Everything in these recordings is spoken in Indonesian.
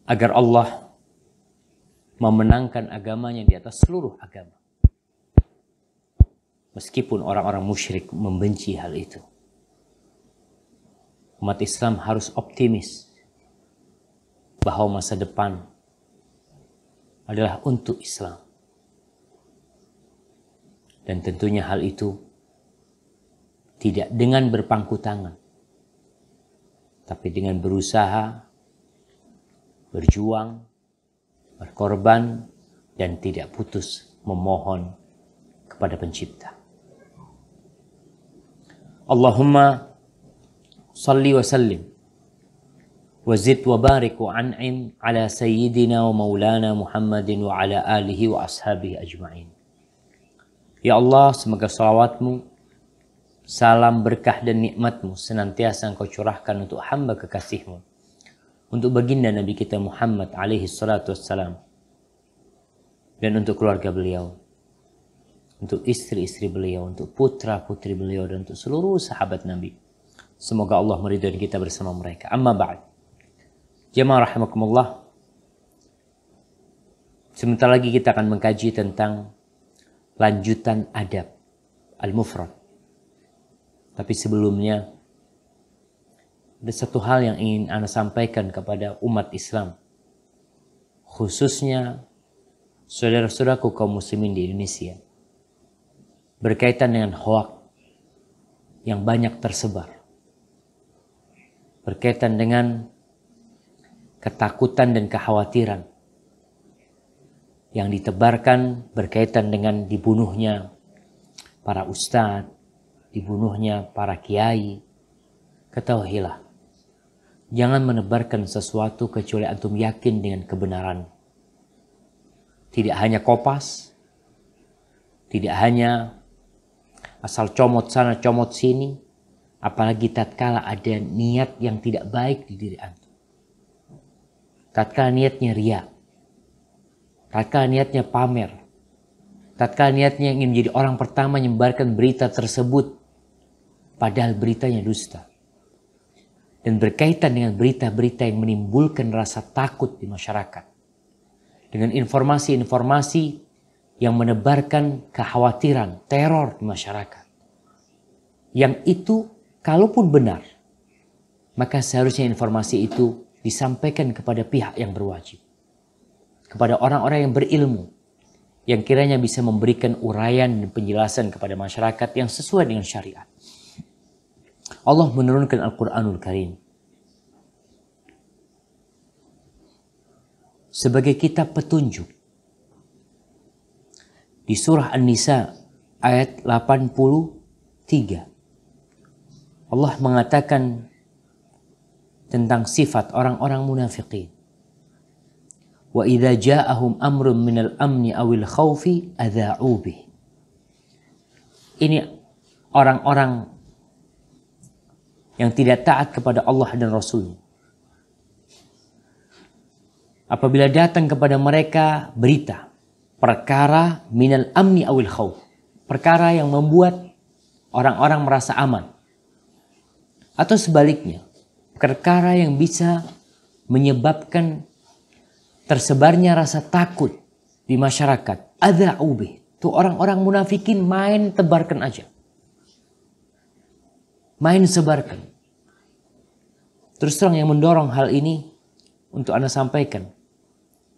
agar Allah memenangkan agamanya di atas seluruh agama. Meskipun orang-orang musyrik membenci hal itu. Umat Islam harus optimis bahwa masa depan adalah untuk Islam. Dan tentunya hal itu tidak dengan berpangku tangan, tapi dengan berusaha, berjuang, berkorban, dan tidak putus memohon kepada Pencipta. Allahumma salli wa sallim wa zid wa barik wa an'im ala sayyidina wa maulana Muhammadin wa ala alihi wa ashabihi ajma'in. Ya Allah, semoga salawatmu, salam berkah dan nikmatmu senantiasa Engkau curahkan untuk hamba kekasihmu, untuk baginda Nabi kita Muhammad alaihi salatu wassalam, dan untuk keluarga beliau, untuk istri-istri beliau, untuk putra-putri beliau, dan untuk seluruh sahabat Nabi. Semoga Allah meridhai kita bersama mereka. Amma ba'd. Jamaah rahimakumullah. Sebentar lagi kita akan mengkaji tentang lanjutan adab al-mufrad. Tapi sebelumnya ada satu hal yang ingin Anda sampaikan kepada umat Islam, khususnya saudara-saudaraku kaum muslimin di Indonesia, berkaitan dengan hoak yang banyak tersebar, berkaitan dengan ketakutan dan kekhawatiran yang ditebarkan berkaitan dengan dibunuhnya para ustadz, dibunuhnya para kiai. Ketahuilah, jangan menebarkan sesuatu kecuali antum yakin dengan kebenaran. Tidak hanya kopas, tidak hanya asal comot sana comot sini, apalagi tatkala ada niat yang tidak baik di diri antum. Tatkala niatnya riya, tatkala niatnya pamer, tatkala niatnya ingin menjadi orang pertama menyebarkan berita tersebut, padahal beritanya dusta. Dan berkaitan dengan berita-berita yang menimbulkan rasa takut di masyarakat. Dengan informasi-informasi yang menebarkan kekhawatiran, teror di masyarakat. Yang itu, kalaupun benar, maka seharusnya informasi itu disampaikan kepada pihak yang berwajib. Kepada orang-orang yang berilmu, yang kiranya bisa memberikan uraian dan penjelasan kepada masyarakat yang sesuai dengan syariat. Allah menurunkan Al-Quranul Karim sebagai kitab petunjuk. Di surah An-Nisa ayat 83, Allah mengatakan tentang sifat orang-orang munafiqin. Wa idza ja'ahum amrun minal amni awil khaufi adza'u bih. Ini orang-orang yang tidak taat kepada Allah dan Rasul. Apabila datang kepada mereka berita, perkara minal amni awil khauf, perkara yang membuat orang-orang merasa aman. Atau sebaliknya, perkara yang bisa menyebabkan tersebarnya rasa takut di masyarakat. Adza'u bih. Itu orang-orang munafikin main tebarkan aja. Main sebarkan. Terus terang yang mendorong hal ini untuk Anda sampaikan.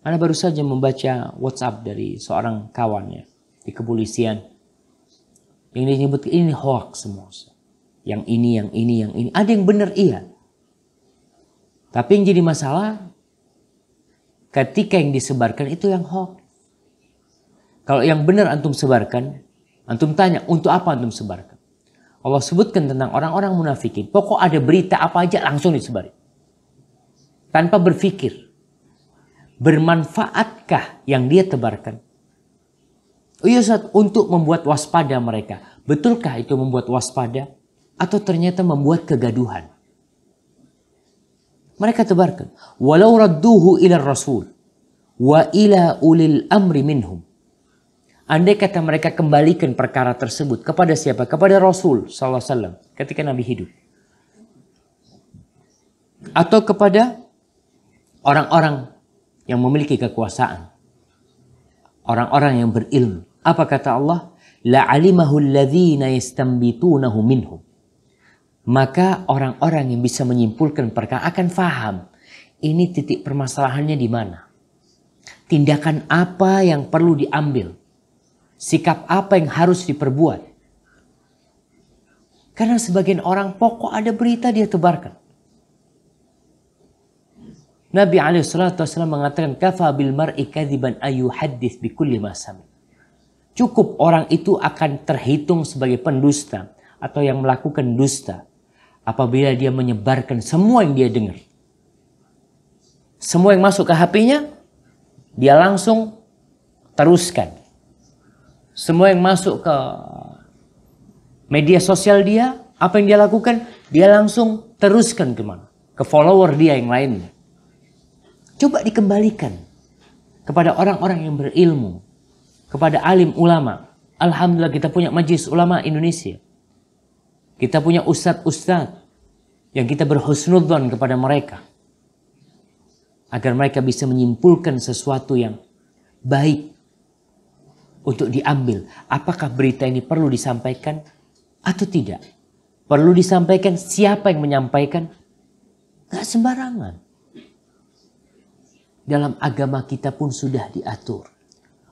Anda baru saja membaca WhatsApp dari seorang kawannya di kepolisian. Yang disebut ini hoax semua. Yang ini, yang ini, yang ini. Ada yang benar iya. Tapi yang jadi masalah, ketika yang disebarkan itu yang hoax. Kalau yang benar antum sebarkan, antum tanya, untuk apa antum sebarkan? Allah sebutkan tentang orang-orang munafikin. Pokok ada berita apa aja langsung disebarin. Tanpa berpikir. Bermanfaatkah yang dia tebarkan? Oh iya Ustaz, untuk membuat waspada mereka. Betulkah itu membuat waspada? Atau ternyata membuat kegaduhan? Mereka tebarkan. Walau radduhu ila rasul. Wa ila ulil amri minhum. Andai kata mereka kembalikan perkara tersebut kepada siapa? Kepada Rasul sallallahu alaihi wasallam ketika Nabi hidup. Atau kepada orang-orang yang memiliki kekuasaan. Orang-orang yang berilmu. Apa kata Allah? La'alimahu alladhina yastambitunahu minhum. Maka orang-orang yang bisa menyimpulkan perkara akan faham. Ini titik permasalahannya di mana. Tindakan apa yang perlu diambil. Sikap apa yang harus diperbuat. Karena sebagian orang pokok ada berita dia tebarkan. Nabi SAW mengatakan, Kafa bil mar'i kadhiban ayyuhaddits bikulli ma sami. Cukup orang itu akan terhitung sebagai pendusta atau yang melakukan dusta apabila dia menyebarkan semua yang dia dengar. Semua yang masuk ke HP-nya, dia langsung teruskan. Semua yang masuk ke media sosial dia, apa yang dia lakukan, dia langsung teruskan kemana? Ke follower dia yang lainnya. Coba dikembalikan kepada orang-orang yang berilmu, kepada alim ulama. Alhamdulillah kita punya Majelis Ulama Indonesia. Kita punya ustadz-ustadz yang kita berhusnudzon kepada mereka. Agar mereka bisa menyimpulkan sesuatu yang baik untuk diambil. Apakah berita ini perlu disampaikan atau tidak? Perlu disampaikan, siapa yang menyampaikan? Gak sembarangan. Dalam agama kita pun sudah diatur.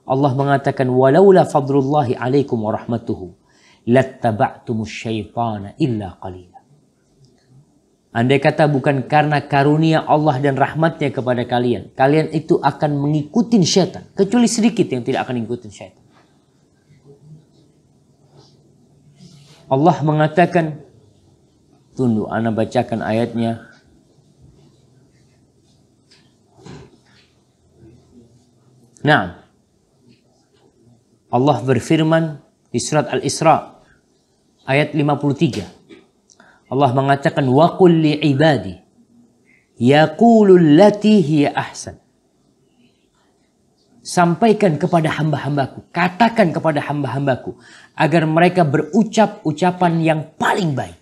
Allah mengatakan, walaula fadlullahi alaikum wa rahmatuhu lattaba'tumus syaitana illa qalila. Andai kata bukan karena karunia Allah dan rahmatnya kepada kalian, kalian itu akan mengikuti syaitan. Kecuali sedikit yang tidak akan mengikuti syaitan. Allah mengatakan, tunggu, ana bacakan ayatnya. Nah, Allah berfirman di surat Al-Isra ayat 53. Allah mengatakan, wa qul li ibadi yaqulu allati hiya ahsan. Sampaikan kepada hamba-hambaku, katakan kepada hamba-hambaku agar mereka berucap ucapan yang paling baik.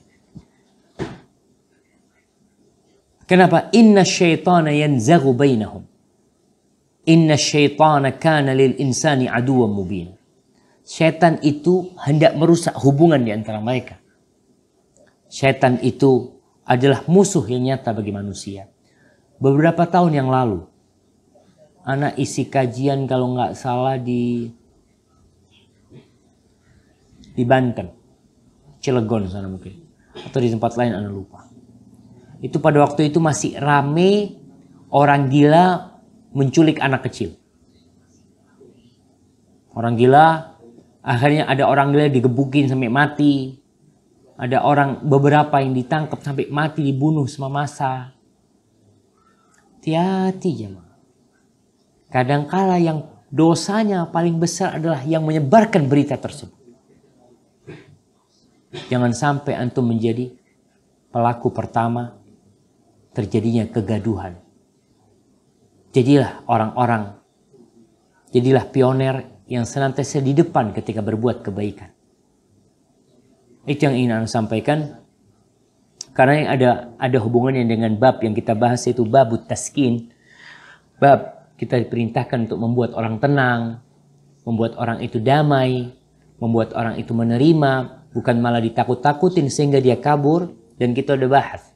Kenapa? Inna syaitana yanzaghu bainahum. Inna syaitana kana lil insani aduwwan mubin. Syaitan itu hendak merusak hubungan di antara mereka. Syaitan itu adalah musuh yang nyata bagi manusia. Beberapa tahun yang lalu, anak isi kajian kalau nggak salah di Banten, Cilegon sana mungkin, atau di tempat lain anak lupa. Itu pada waktu itu masih rame orang gila menculik anak kecil. Orang gila, akhirnya ada orang gila digebukin sampai mati. Ada orang beberapa yang ditangkap sampai mati, dibunuh sama massa. Hati-hati jemaah. Kadangkala yang dosanya paling besar adalah yang menyebarkan berita tersebut. Jangan sampai antum menjadi pelaku pertama terjadinya kegaduhan. Jadilah orang-orang, jadilah pioner yang senantiasa di depan ketika berbuat kebaikan. Itu yang ingin saya sampaikan. Karena ada hubungannya dengan bab yang kita bahas, yaitu babut taskin. Bab kita diperintahkan untuk membuat orang tenang, membuat orang itu damai, membuat orang itu menerima, bukan malah ditakut-takutin sehingga dia kabur. Dan kita udah bahas.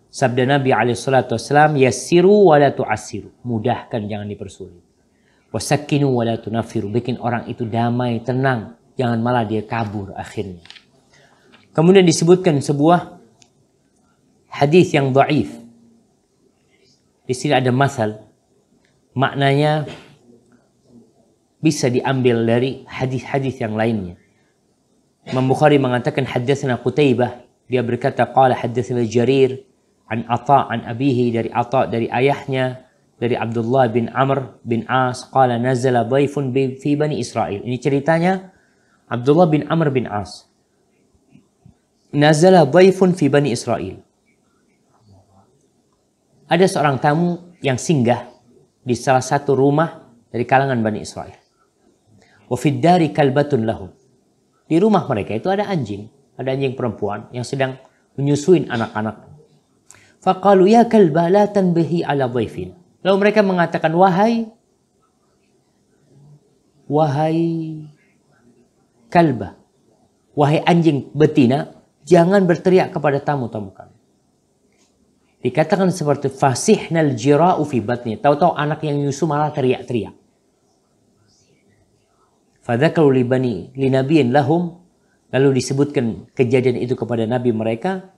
Sabda Nabi SAW, yassiru wa la tu'assiru. Mudahkan, jangan dipersulit. Wasakkinu wa la tunaffiru. Bikin orang itu damai, tenang. Jangan malah dia kabur akhirnya. Kemudian disebutkan sebuah hadis yang dhaif. Di sini ada masal. Maknanya bisa diambil dari hadis-hadis yang lainnya. Imam Bukhari mengatakan haddatsana Qutaibah. Dia berkata, qala haddatsana Jarir an Atha an abihi, dari Atha dari ayahnya, dari Abdullah bin Amr bin As, qala nazala dhaifun fi Bani Israel. Ini ceritanya Abdullah bin Amr bin As. Nazala dhaifun fi Bani Israel. Ada seorang tamu yang singgah di salah satu rumah dari kalangan Bani Israel. Wa fid dari kalbatun lahu. Di rumah mereka itu ada anjing perempuan yang sedang menyusuin anak-anak. Faqalu ya kalba la tanbihi ala dhaifin. Lalu mereka mengatakan, wahai kalbah, wahai anjing betina, jangan berteriak kepada tamu-tamu kami. Dikatakan seperti fasihnal jira'u fi batni. Tahu-tahu anak yang nyusu malah teriak-teriak. Fadzakaru li nabiyyin lahum. Lalu disebutkan kejadian itu kepada nabi mereka.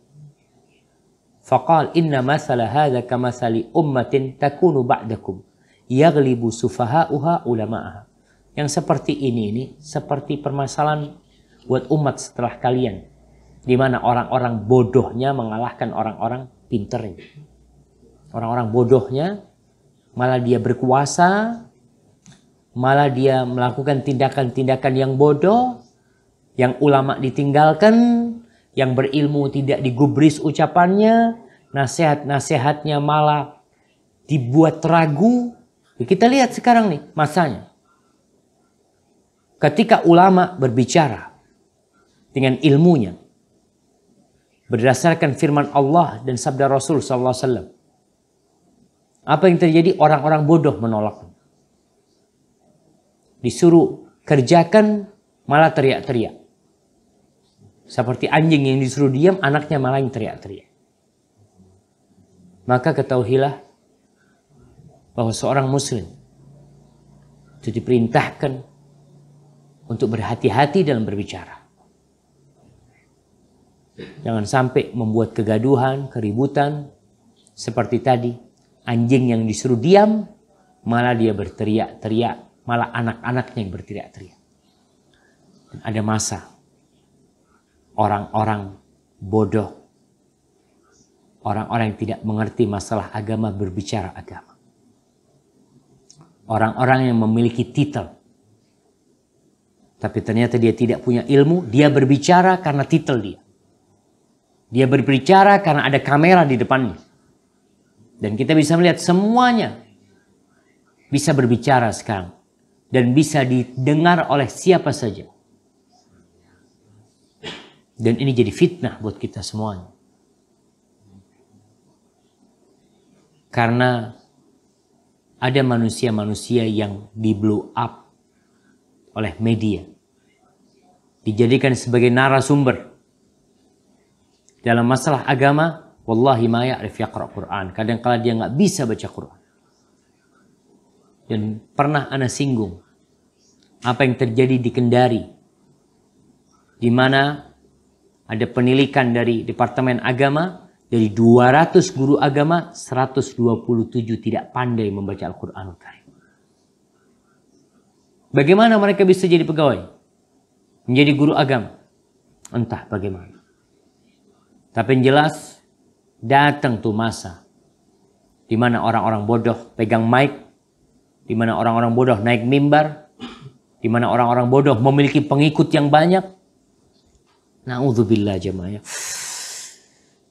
Faqal inna mathala hadza kamathali ummatin takunu ba'dakum yaghlibu sufaha'uha ulama'aha. Yang seperti ini seperti permasalahan buat umat setelah kalian, di mana orang-orang bodohnya mengalahkan orang-orang pinternya. Orang-orang bodohnya malah dia berkuasa, malah dia melakukan tindakan-tindakan yang bodoh, yang ulama ditinggalkan, yang berilmu tidak digubris ucapannya, nasihat-nasihatnya malah dibuat ragu. Kita lihat sekarang nih masanya. Ketika ulama berbicara dengan ilmunya, berdasarkan firman Allah dan sabda Rasul SAW, apa yang terjadi? Orang-orang bodoh menolak. Disuruh kerjakan malah teriak-teriak. Seperti anjing yang disuruh diam, anaknya malah yang teriak-teriak. Maka ketahuilah bahwa seorang muslim itu diperintahkan untuk berhati-hati dalam berbicara. Jangan sampai membuat kegaduhan, keributan. Seperti tadi, anjing yang disuruh diam, malah dia berteriak-teriak. Malah anak-anaknya yang berteriak-teriak. Dan ada masa orang-orang bodoh, orang-orang yang tidak mengerti masalah agama berbicara agama. Orang-orang yang memiliki titel, tapi ternyata dia tidak punya ilmu, dia berbicara karena titel dia. Dia berbicara karena ada kamera di depannya. Dan kita bisa melihat semuanya bisa berbicara sekarang. Dan bisa didengar oleh siapa saja. Dan ini jadi fitnah buat kita semuanya. Karena ada manusia-manusia yang di blow up oleh media. Dijadikan sebagai narasumber. Dalam masalah agama, wallahi ma ya'rif yaqra' Quran. Kadang-kala dia nggak bisa baca Quran. Dan pernah ana singgung apa yang terjadi di Kendari, di mana ada penilikan dari Departemen Agama, dari 200 guru agama, 127 tidak pandai membaca Al-Quranul Karim. Bagaimana mereka bisa jadi pegawai? Menjadi guru agama? Entah bagaimana. Tapi yang jelas, datang tuh masa di mana orang-orang bodoh pegang mic, di mana orang-orang bodoh naik mimbar, di mana orang-orang bodoh memiliki pengikut yang banyak. Na'udzubillah jemaah.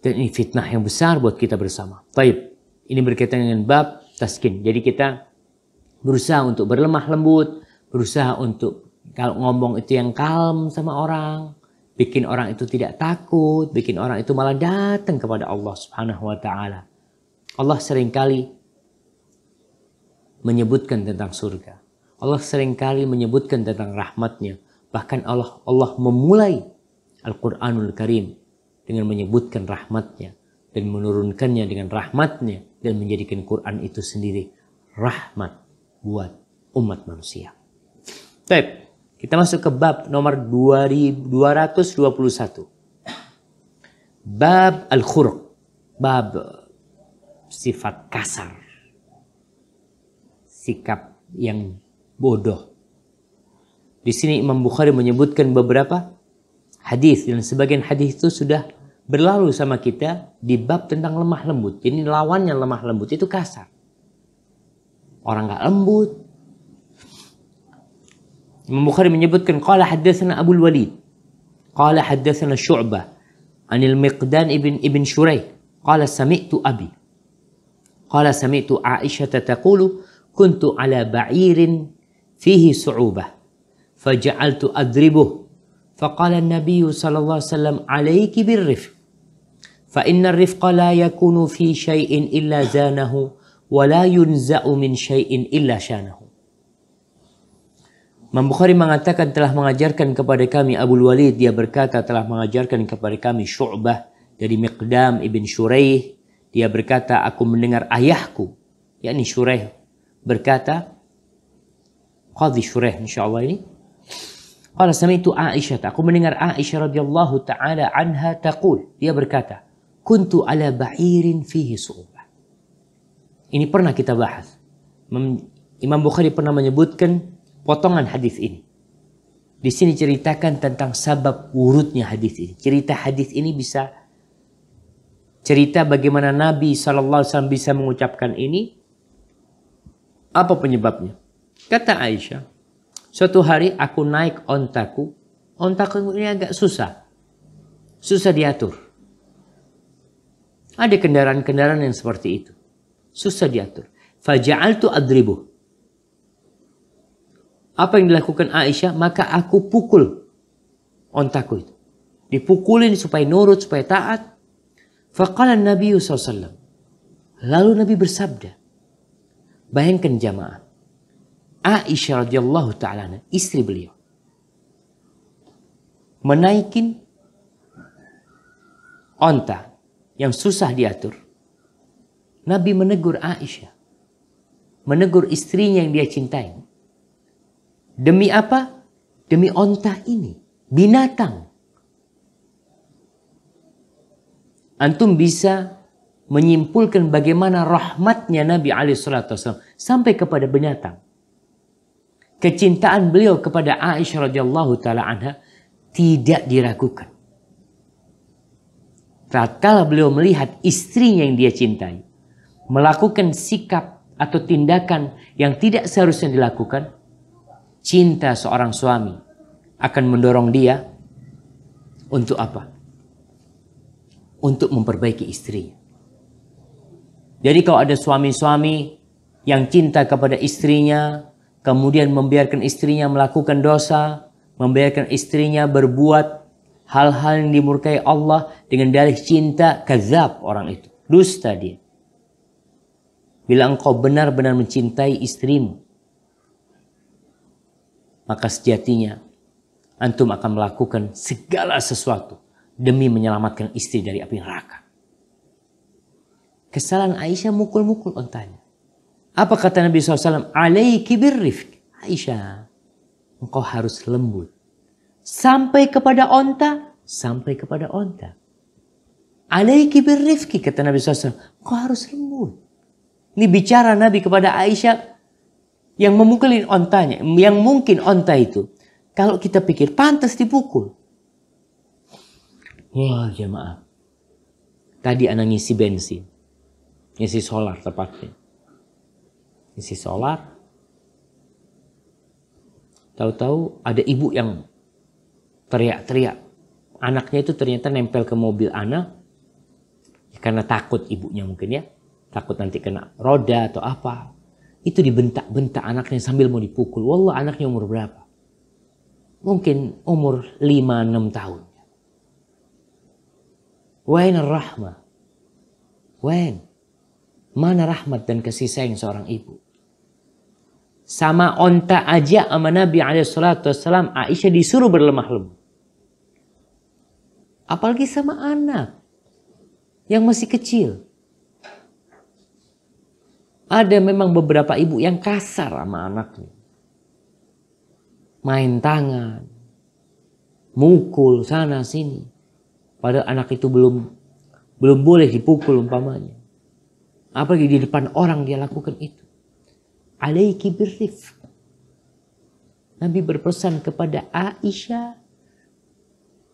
Dan ini fitnah yang besar buat kita bersama. Baik, ini berkaitan dengan bab taskin. Jadi kita berusaha untuk berlemah lembut, berusaha untuk kalau ngomong itu yang kalem sama orang, bikin orang itu tidak takut, bikin orang itu malah datang kepada Allah Subhanahu wa taala. Allah seringkali menyebutkan tentang surga. Allah seringkali menyebutkan tentang rahmatnya. Bahkan Allah memulai Al-Quranul Karim dengan menyebutkan rahmatnya dan menurunkannya dengan rahmatnya dan menjadikan Quran itu sendiri rahmat buat umat manusia. Baik. Kita masuk ke bab nomor 221. Bab al-khurq. Bab sifat kasar. Sikap yang bodoh. Di sini Imam Bukhari menyebutkan beberapa hadis. Dan sebagian hadis itu sudah berlalu sama kita di bab tentang lemah lembut. Jadi lawannya lemah lembut itu kasar. Orang gak lembut. Imam Bukhari menyebutkan qala haddatsana Abu Walid qala haddatsana Syu'bah anil Miqdan ibn Shuraih qala sami'tu abi qala sami'tu Aisyah taqulu kuntu ala ba'irin fihi su'ubah faja'altu adribuh faqala an-nabiy sallallahu alaihi wasallam alayki birrifq fa inna ar-rifqa la yakunu fi shay'in illa zanahu wa la yunza'u min syai'in illa syanahu. Imam Bukhari mengatakan telah mengajarkan kepada kami Abul Walid, dia berkata telah mengajarkan kepada kami Syu'bah dari Miqdam ibn Shuraih, dia berkata aku mendengar ayahku, yakni Shuraih, berkata, Qadhi Shuraih insyaallah ini, qala sami'tu Aisyah, aku mendengar Aisyah radhiyallahu taala anha taqul, dia berkata, kuntu ala ba'irin fihi su'ubah. Ini pernah kita bahas. Imam Bukhari pernah menyebutkan potongan hadis ini. Di sini ceritakan tentang sabab wurudnya hadis ini. Cerita hadis ini bisa cerita bagaimana Nabi SAW bisa mengucapkan ini. Apa penyebabnya? Kata Aisyah, suatu hari aku naik ontaku. Ontaku ini agak susah. Susah diatur. Ada kendaraan-kendaraan yang seperti itu. Susah diatur. Faja'altu adribuh. Apa yang dilakukan Aisyah? Maka aku pukul ontaku itu. Dipukulin supaya nurut, supaya taat. Faqala Nabi SAW. Lalu Nabi bersabda. Bayangkan jamaah. Aisyah radhiyallahu ta'ala, istri beliau, menaikin onta yang susah diatur. Nabi menegur Aisyah. Menegur istrinya yang dia cintai. Demi apa? Demi onta ini. Binatang. Antum bisa menyimpulkan bagaimana rahmatnya Nabi SAW sampai kepada binatang. Kecintaan beliau kepada Aisyah radhiyallahu taala anha tidak diragukan. Tatkala beliau melihat istrinya yang dia cintai melakukan sikap atau tindakan yang tidak seharusnya dilakukan, cinta seorang suami akan mendorong dia untuk apa? Untuk memperbaiki istrinya. Jadi kalau ada suami-suami yang cinta kepada istrinya, kemudian membiarkan istrinya melakukan dosa, membiarkan istrinya berbuat hal-hal yang dimurkai Allah dengan dalih cinta, kadzab orang itu. Dusta dia. Bila engkau benar-benar mencintai istrimu, maka sejatinya antum akan melakukan segala sesuatu demi menyelamatkan istri dari api neraka. Kesalahan Aisyah mukul-mukul ontanya. Apa kata Nabi SAW? Alaiki birrifq. Aisyah, engkau harus lembut. Sampai kepada onta, sampai kepada onta. Alaiki birrifq, kata Nabi SAW. Engkau harus lembut. Ini bicara Nabi kepada Aisyah yang memukulin ontanya, yang mungkin onta itu, kalau kita pikir pantas dipukul. Wah jemaah, tadi anak ngisi bensin, ngisi solar tepatnya, ngisi solar. Tahu-tahu ada ibu yang teriak-teriak, anaknya itu ternyata nempel ke mobil anak, karena takut ibunya mungkin ya, takut nanti kena roda atau apa. Itu dibentak-bentak anaknya sambil mau dipukul. Wallah anaknya umur berapa? Mungkin umur 5-6 tahun. Wain rahmah. Wain. Mana rahmat dan kasih sayang seorang ibu? Sama onta aja sama Nabi SAW, Aisyah disuruh berlemah lembut. Apalagi sama anak yang masih kecil. Ada memang beberapa ibu yang kasar sama anaknya. Main tangan. Mukul sana sini. Padahal anak itu belum boleh dipukul umpamanya. Apalagi di depan orang dia lakukan itu. Alaiki birrifq. Nabi berpesan kepada Aisyah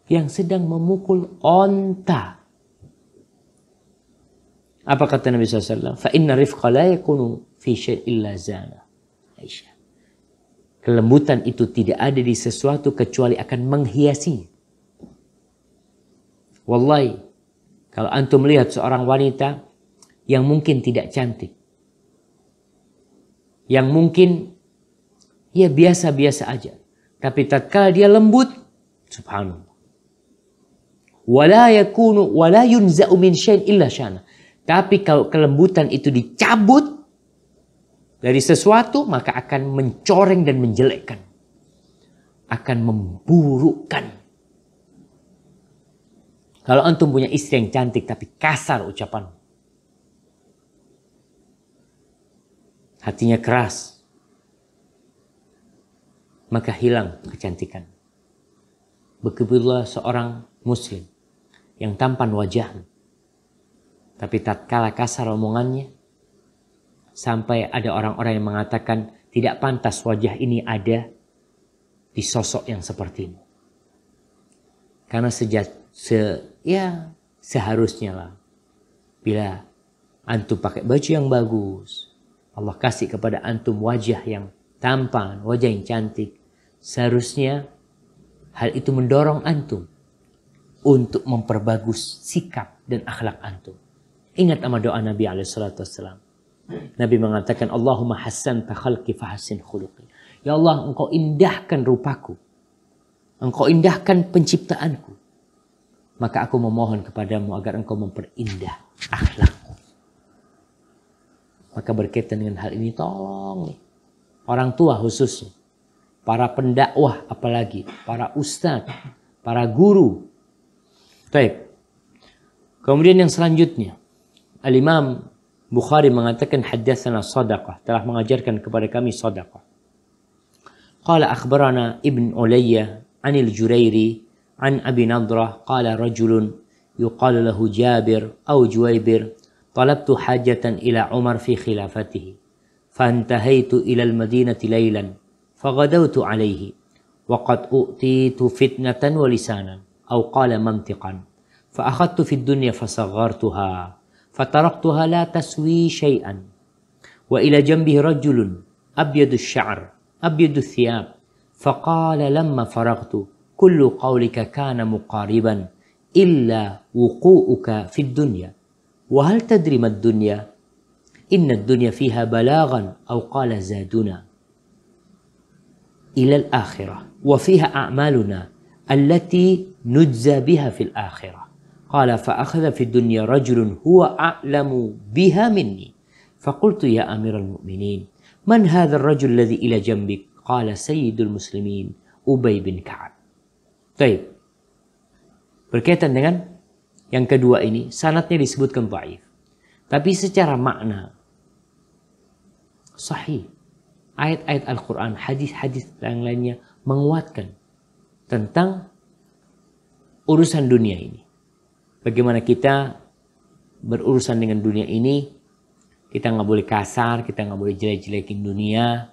yang sedang memukul onta. Apa kata Nabi SAW? Fa inna rifqa la yakunu fi syai'in illa zana. Aisyah. Kelembutan itu tidak ada di sesuatu kecuali akan menghiasi. Wallahi, kalau antum melihat seorang wanita yang mungkin tidak cantik, yang mungkin ya biasa-biasa aja, tapi tatkala dia lembut, subhanallah. Wala yakunu wala yunza'u min syai'in illa syana. Tapi kalau kelembutan itu dicabut, dari sesuatu, maka akan mencoreng dan menjelekkan. Akan memburukkan. Kalau antum punya istri yang cantik tapi kasar ucapan, hatinya keras, maka hilang kecantikan. Begitulah seorang muslim yang tampan wajahnya, tapi tatkala kasar omongannya, sampai ada orang-orang yang mengatakan tidak pantas wajah ini ada di sosok yang seperti ini. Karena seharusnya lah, bila antum pakai baju yang bagus, Allah kasih kepada antum wajah yang tampan, wajah yang cantik, seharusnya hal itu mendorong antum untuk memperbagus sikap dan akhlak antum. Ingat sama doa Nabi SAW. Nabi mengatakan, Allahumma hassanta khalqi fahassin khuluqi. Ya Allah, engkau indahkan rupaku. Engkau indahkan penciptaanku. Maka aku memohon kepadamu agar engkau memperindah akhlakku. Maka berkaitan dengan hal ini, tolong nih, orang tua khususnya, para pendakwah apalagi, para ustadz, para guru. Baik. Kemudian yang selanjutnya, Al-Imam Bukhari mengatakan haddatsana Shadaqah, telah mengajarkan kepada kami sedekah. Qala akhbarana Ibn Ulayyah anil Jurairi an Abi Nadrah qala rajulun yuqalu lahu Jabir atau Juwaybir talabtu hajatan ila Umar fi khilafatihi fantahaitu ila al-Madinati laylan faghadawtu alayhi wa qad utitu fitnatan wa lisanan aw qala mantiqan fa akhadtu fi ad-dunya fasaghartuha fataraktuha la taswi shay'an wa ila janbihi rajulun abyadu asy-sya'r abyadu ath-thiyab faqala lamma faragtu kullu qawlika kana muqariban illa wuqu'uka fi ad-dunya wa hal tadri ma ad-dunya inna ad-dunya fiha balaghan aw qala zaduna ila al-akhirah wa fiha a'maluna allati nujza biha fil akhirah. Qala fa akhadha fi dunya rajulun huwa a'lamu biha minni. Faqultu ya amiral mu'minin, man hadha ar-rajul alladhi ila jambik? Qala sayyidul muslimin Ubay bin Ka'ab. Baik. Berkaitan dengan yang kedua ini, sanadnya disebutkan dhaif. Tapi secara makna sahih. Ayat-ayat Al-Quran, hadis-hadis yang lainnya menguatkan tentang urusan dunia ini. Bagaimana kita berurusan dengan dunia ini, kita nggak boleh kasar, kita nggak boleh jelek-jelekin dunia.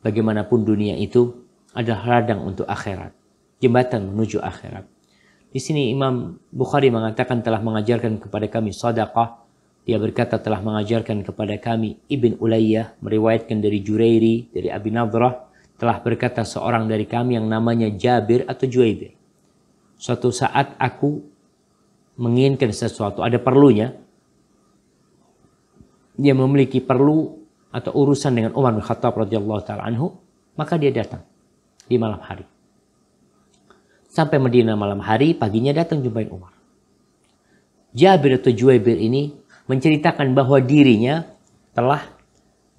Bagaimanapun dunia itu adalah ladang untuk akhirat, jembatan menuju akhirat. Di sini Imam Bukhari mengatakan telah mengajarkan kepada kami sedekah. Dia berkata telah mengajarkan kepada kami Ibn Ulayyah, meriwayatkan dari Jurairi, dari Abi Nadrah, telah berkata seorang dari kami yang namanya Jabir atau Juwaybir. Suatu saat aku menginginkan sesuatu, ada perlunya. Dia memiliki perlu atau urusan dengan Umar bin Khattab radhiyallahu taala anhu, maka dia datang di malam hari. Sampai Madinah malam hari, paginya datang jumpain Umar. Jabir atau Juwaybir ini menceritakan bahwa dirinya telah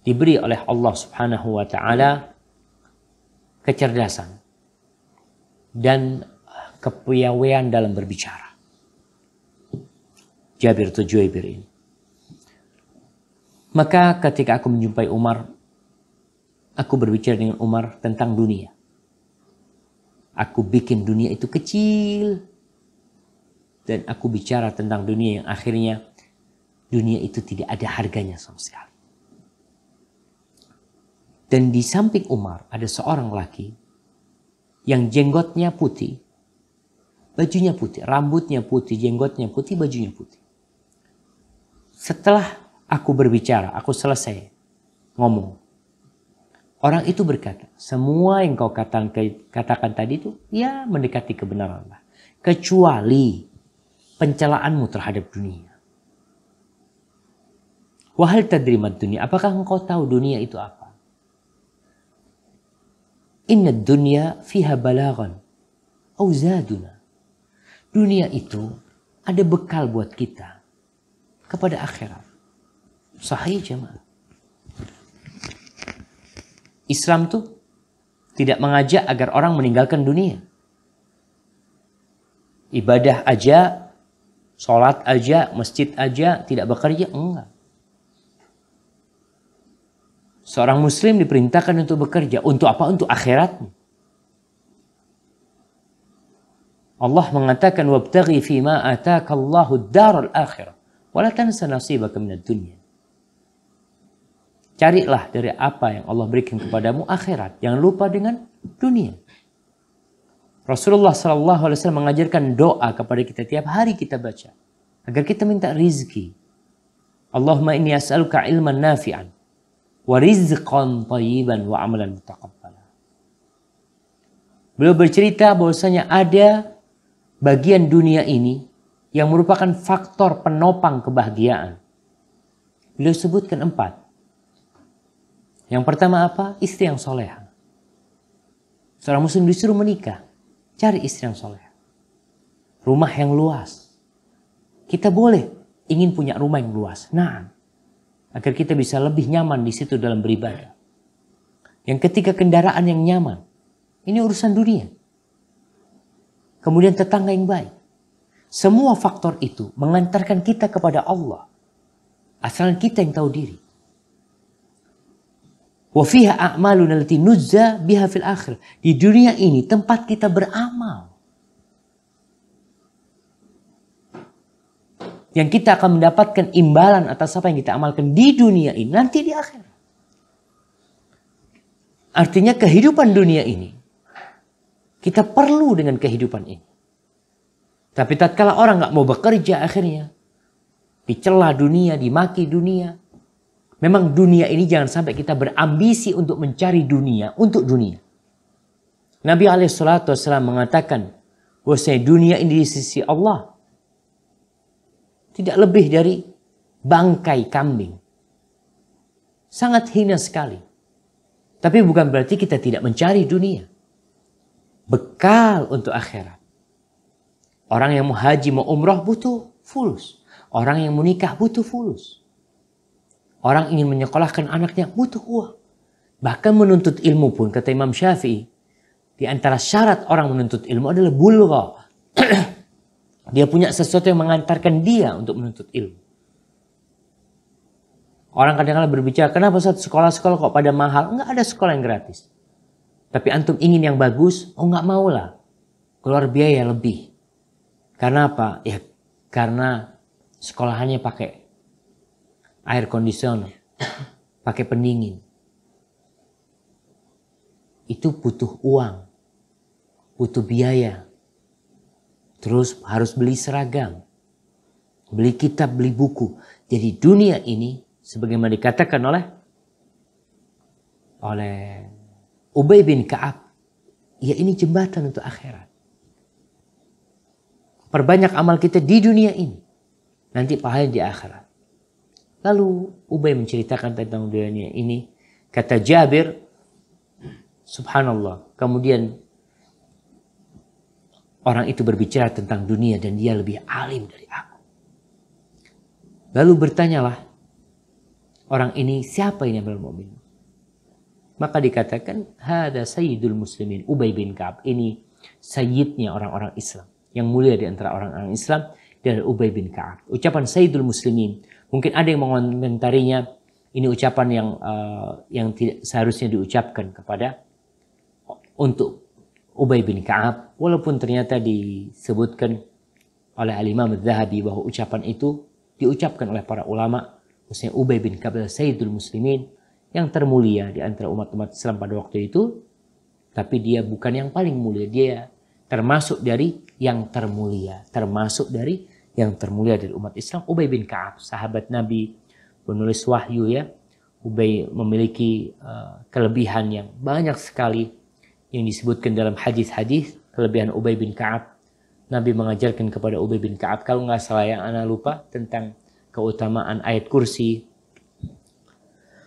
diberi oleh Allah Subhanahu wa taala kecerdasan dan kepiawaian dalam berbicara. Jabir atau Juwaybir ini. Maka ketika aku menjumpai Umar, aku berbicara dengan Umar tentang dunia. Aku bikin dunia itu kecil. Dan aku bicara tentang dunia yang akhirnya dunia itu tidak ada harganya sama sekali. Dan di samping Umar ada seorang laki yang jenggotnya putih, bajunya putih, rambutnya putih, jenggotnya putih, bajunya putih. Setelah aku berbicara, aku selesai ngomong. Orang itu berkata, semua yang kau katakan tadi itu ya mendekati kebenaran lah. Kecuali pencelaanmu terhadap dunia. Wahal tadrimat dunia, apakah engkau tahu dunia itu apa? Inna dunya fiha balaghan au zaduna. Dunia itu ada bekal buat kita kepada akhirat. Sahih jemaah. Islam tuh tidak mengajak agar orang meninggalkan dunia. Ibadah aja, sholat aja, masjid aja, tidak bekerja, enggak. Seorang muslim diperintahkan untuk bekerja. Untuk apa? Untuk akhiratnya. Allah mengatakan wabtaghi fima ataka Allahu ad-daral akhirah wa la tansa nasibaka minad dunya. Carilah dari apa yang Allah berikan kepadamu akhirat. Jangan lupa dengan dunia. Rasulullah SAW mengajarkan doa kepada kita tiap hari kita baca. Agar kita minta rizki. Allahumma inni as'aluka ilman nafi'an. Wa rizqan tayyiban wa amalan mutaqabbala. Beliau bercerita bahwasanya ada bagian dunia ini yang merupakan faktor penopang kebahagiaan. Beliau sebutkan 4. Yang pertama apa? Istri yang soleha. Seorang muslim disuruh menikah. Cari istri yang soleha. Rumah yang luas. Kita boleh ingin punya rumah yang luas. Nah, agar kita bisa lebih nyaman di situ dalam beribadah. Yang ketiga, kendaraan yang nyaman. Ini urusan dunia. Kemudian tetangga yang baik. Semua faktor itu mengantarkan kita kepada Allah. Asal kita yang tahu diri. Wa fiha a'malun allati nuzza biha fil akhir. Di dunia ini tempat kita beramal. Yang kita akan mendapatkan imbalan atas apa yang kita amalkan di dunia ini nanti di akhir. Artinya kehidupan dunia ini kita perlu dengan kehidupan ini. Tapi tatkala orang nggak mau bekerja akhirnya dicela dunia, dimaki dunia. Memang dunia ini jangan sampai kita berambisi untuk mencari dunia untuk dunia. Nabi SAW mengatakan bahwa dunia ini di sisi Allah tidak lebih dari bangkai kambing. Sangat hina sekali. Tapi bukan berarti kita tidak mencari dunia. Bekal untuk akhirat. Orang yang mau haji, mau umroh butuh fulus. Orang yang mau nikah butuh fulus. Orang ingin menyekolahkan anaknya butuh uang. Bahkan menuntut ilmu pun, kata Imam Syafi'i, di antara syarat orang menuntut ilmu adalah bulgha. Dia punya sesuatu yang mengantarkan dia untuk menuntut ilmu. Orang kadang-kadang berbicara, kenapa satu sekolah-sekolah kok pada mahal? Enggak ada sekolah yang gratis. Tapi antum ingin yang bagus? Oh enggak maulah. Keluar biaya lebih. Karena apa? Ya karena sekolahannya pakai air conditioner, pakai pendingin. Itu butuh uang, butuh biaya. Terus harus beli seragam, beli kitab, beli buku. Jadi dunia ini, sebagaimana dikatakan oleh Ubay bin Ka'ab, ya ini jembatan untuk akhirat. Perbanyak amal kita di dunia ini, nanti pahalanya di akhirat. Lalu Ubay menceritakan tentang dunia ini. Kata Jabir, subhanallah. Kemudian orang itu berbicara tentang dunia dan dia lebih alim dari aku. Lalu bertanyalah orang ini, siapa ini Amirul Mukminin? Maka dikatakan, hada sayyidul muslimin, Ubay bin Ka'ab. Ini sayyidnya orang-orang Islam. Yang mulia di antara orang-orang Islam adalah Ubay bin Ka'ab. Ucapan sayyidul muslimin. Mungkin ada yang mengomentarinya, ini ucapan yang tidak seharusnya diucapkan untuk Ubay bin Ka'ab. Walaupun ternyata disebutkan oleh Al-Imam Al-Zahabi bahwa ucapan itu diucapkan oleh para ulama. Maksudnya Ubay bin Ka'ab adalah sayyidul muslimin, yang termulia di antara umat-umat Islam pada waktu itu. Tapi dia bukan yang paling mulia. Dia termasuk dari yang termulia. Termasuk dari yang termulia dari umat Islam. Ubay bin Ka'ab, sahabat Nabi, penulis wahyu ya. Ubay memiliki kelebihan yang banyak sekali yang disebutkan dalam hadis-hadis. Kelebihan Ubay bin Ka'ab. Nabi mengajarkan kepada Ubay bin Ka'ab, kalau nggak salah yang ana lupa, tentang keutamaan ayat kursi.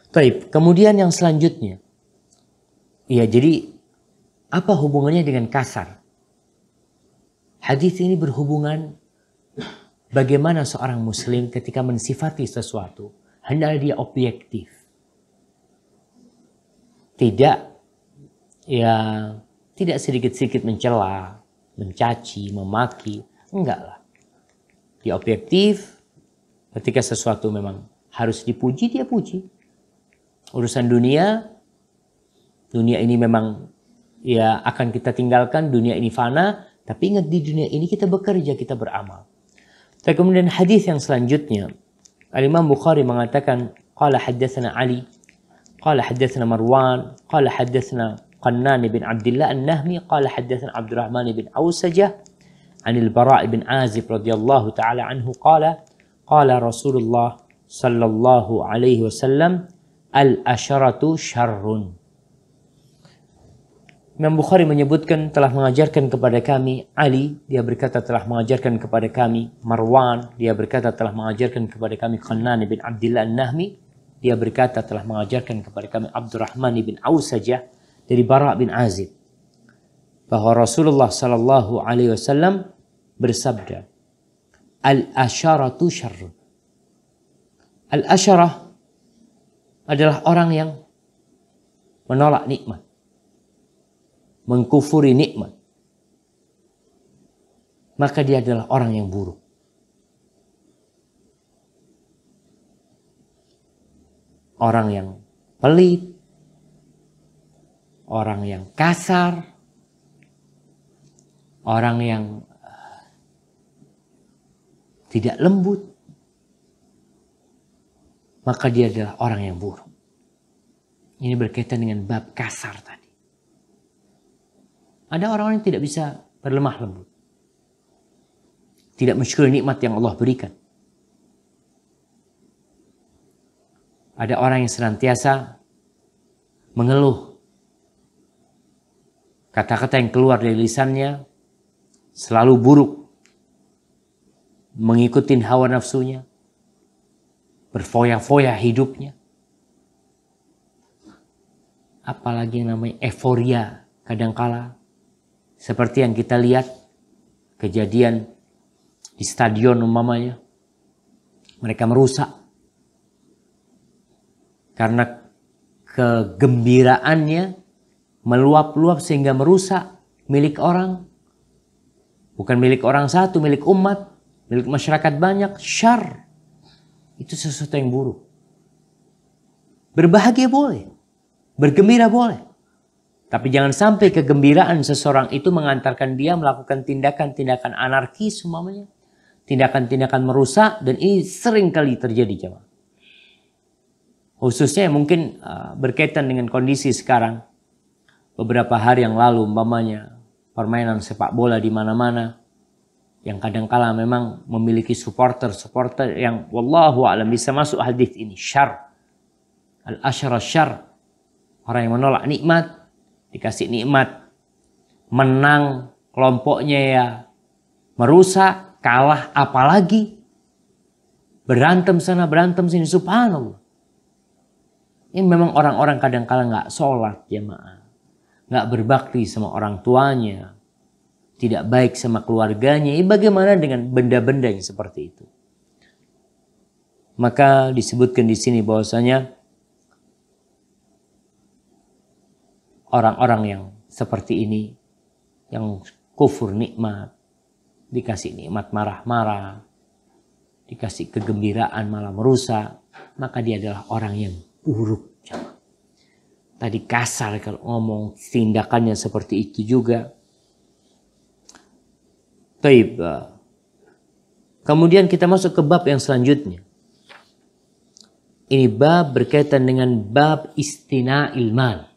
Baik, kemudian yang selanjutnya. Ya, jadi apa hubungannya dengan kasar? Hadis ini berhubungan bagaimana seorang muslim ketika mensifati sesuatu, hendaknya dia objektif. tidak ya tidak sedikit-sedikit mencela, mencaci, memaki, enggak lah. Dia objektif, ketika sesuatu memang harus dipuji, dia puji. Urusan dunia ini memang ya akan kita tinggalkan, dunia ini fana, tapi ingat di dunia ini kita bekerja, kita beramal. Dan kemudian hadis yang selanjutnya, Al-Imam Bukhari mengatakan, qala haddatsana Ali, qala haddatsana Marwan, qala haddatsana Qannan bin Abdullah An-Nahmi, qala haddatsana Abdurrahman bin Awsajah, anil Bara' bin Azib radhiyallahu ta'ala anhu qala, qala Rasulullah sallallahu alaihi wasallam, al-asharatu syarrun. Imam Bukhari menyebutkan telah mengajarkan kepada kami Ali, dia berkata telah mengajarkan kepada kami Marwan, dia berkata telah mengajarkan kepada kami Qannan bin Abdullah An-Nahmi, dia berkata telah mengajarkan kepada kami Abdurrahman bin Awsajah dari Bara' bin Azib, bahwa Rasulullah sallallahu alaihi wasallam bersabda, al-asharatu syarrun. Al-asyarah adalah orang yang menolak nikmat, mengkufuri nikmat, maka dia adalah orang yang buruk. Orang yang pelit, orang yang kasar, orang yang tidak lembut, maka dia adalah orang yang buruk. Ini berkaitan dengan bab kasar tadi. Ada orang-orang yang tidak bisa berlemah lembut, tidak mensyukuri nikmat yang Allah berikan. Ada orang yang senantiasa mengeluh. Kata-kata yang keluar dari lisannya selalu buruk, mengikuti hawa nafsunya, berfoya-foya hidupnya. Apalagi yang namanya euforia kadangkala. Seperti yang kita lihat kejadian di stadion umpamanya. Mereka merusak karena kegembiraannya meluap-luap sehingga merusak milik orang. Bukan milik orang satu, milik umat, milik masyarakat banyak. Syar. Itu sesuatu yang buruk. Berbahagia boleh, bergembira boleh. Tapi jangan sampai kegembiraan seseorang itu mengantarkan dia melakukan tindakan-tindakan anarkis umpamanya. Tindakan-tindakan merusak, dan ini sering kali terjadi jemaah. Khususnya mungkin berkaitan dengan kondisi sekarang. Beberapa hari yang lalu umpamanya permainan sepak bola di mana-mana yang kadangkala memang memiliki supporter yang wallahu a'lam bisa masuk hadis ini, syar. Al-asyara syar. Orang yang menolak nikmat, dikasih nikmat, menang, kelompoknya ya merusak, kalah, apalagi berantem sana berantem sini, subhanallah. Ini memang orang-orang kadang-kala nggak sholat jemaah, nggak berbakti sama orang tuanya, tidak baik sama keluarganya. Bagaimana dengan benda-benda yang seperti itu? Maka disebutkan di sini bahwasanya orang-orang yang seperti ini, yang kufur nikmat, dikasih nikmat marah-marah, dikasih kegembiraan malah merusak, maka dia adalah orang yang buruk. Tadi kasar kalau ngomong, tindakannya seperti itu juga. Taib. Kemudian kita masuk ke bab yang selanjutnya. Ini bab berkaitan dengan bab istina'il mal.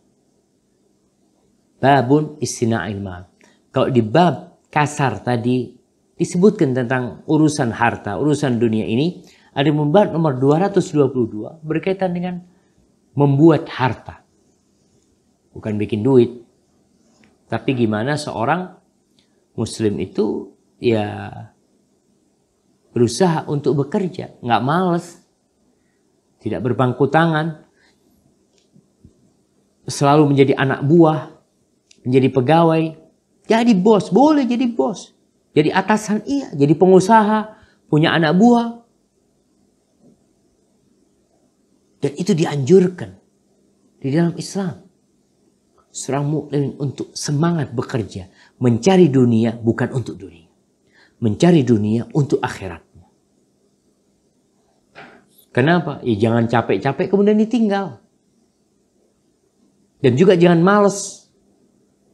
Babun istina'il mal. Kalau di bab kasar tadi disebutkan tentang urusan harta, urusan dunia ini, ada bab nomor 222 berkaitan dengan membuat harta. Bukan bikin duit. Tapi gimana seorang muslim itu ya berusaha untuk bekerja, nggak males, tidak berbangku tangan, selalu menjadi anak buah, menjadi pegawai, jadi bos, boleh jadi bos, jadi atasan iya, jadi pengusaha, punya anak buah. Dan itu dianjurkan di dalam Islam. Seorang mukmin untuk semangat bekerja. Mencari dunia bukan untuk dunia. Mencari dunia untuk akhiratnya. Kenapa? Ya jangan capek-capek kemudian ditinggal. Dan juga jangan males.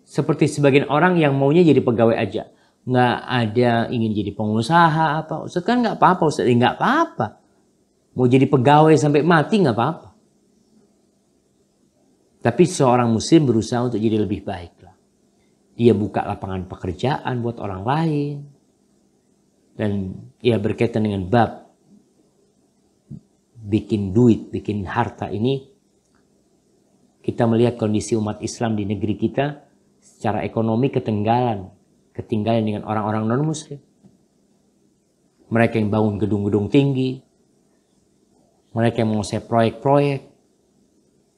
Seperti sebagian orang yang maunya jadi pegawai aja. Nggak ada ingin jadi pengusaha apa. Ustaz kan nggak apa-apa Ustaz. Nggak apa-apa. Mau jadi pegawai sampai mati nggak apa-apa. Tapi seorang muslim berusaha untuk jadi lebih baik lah. Dia buka lapangan pekerjaan buat orang lain. Dan ya berkaitan dengan bab bikin duit, bikin harta ini. Kita melihat kondisi umat Islam di negeri kita secara ekonomi ketinggalan dengan orang-orang non-muslim. Mereka yang bangun gedung-gedung tinggi. Mereka yang menguasai proyek-proyek.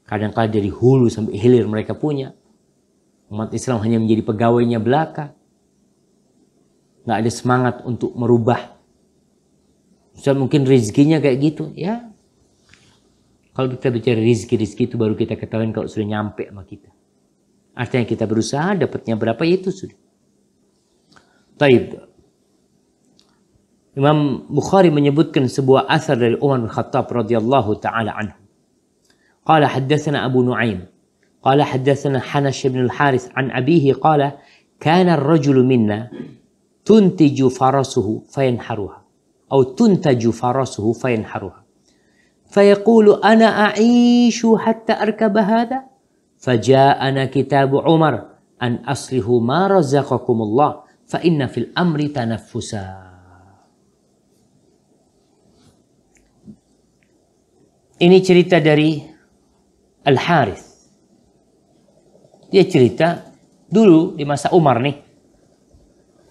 Kadang-kadang dari hulu sampai hilir mereka punya. Umat Islam hanya menjadi pegawainya belaka. Nggak ada semangat untuk merubah. Ustaz mungkin rezekinya kayak gitu. Ya. Kalau kita bicara rezeki itu baru kita ketahui kalau sudah nyampe sama kita. Artinya kita berusaha dapatnya berapa ya itu sudah. Taib. Imam Bukhari menyebutkan sebuah asar dari Umar bin Khattab radhiyallahu taala anhu. قال حدثنا أبو نعيم قال حدثنا حنش بن الحارث عن أبيه قال كان الرجل منا تنتج فرسه فينحرها أو تنتج فرسه فينحرها فيقول أنا أعيش حتى أركب هذا فجاءنا كتاب عمر أن أصله ما رزقكم الله فإن في الأمر تنفسا. Ini cerita dari Al-Harith. Dia cerita dulu di masa Umar nih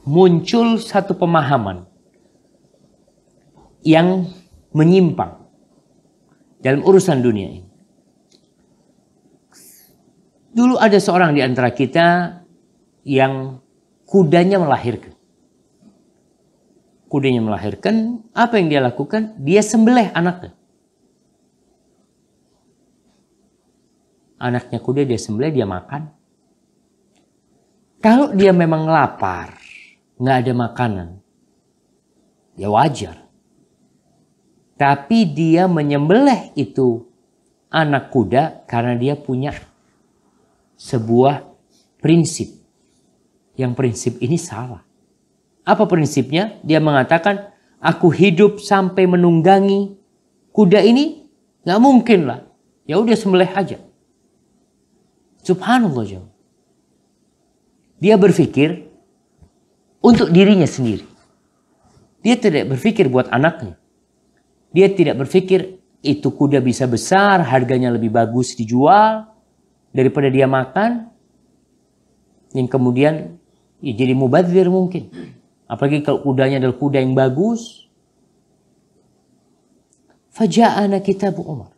muncul satu pemahaman yang menyimpang dalam urusan dunia ini. Dulu ada seorang di antara kita yang kudanya melahirkan. Kudanya melahirkan, apa yang dia lakukan? Dia sembelih anaknya. Anaknya kuda dia sembelih, dia makan. Kalau dia memang lapar, nggak ada makanan, ya wajar. Tapi dia menyembelih itu anak kuda karena dia punya sebuah prinsip. Yang prinsip ini salah. Apa prinsipnya? Dia mengatakan, aku hidup sampai menunggangi kuda ini, nggak mungkin lah. Ya udah sembelih aja. Subhanallah jemaah. Dia berpikir untuk dirinya sendiri. Dia tidak berpikir buat anaknya. Dia tidak berpikir itu kuda bisa besar, harganya lebih bagus dijual daripada dia makan. Yang kemudian ya jadi mubadzir mungkin. Apalagi kalau kudanya adalah kuda yang bagus. Faja'ana kitab Umar.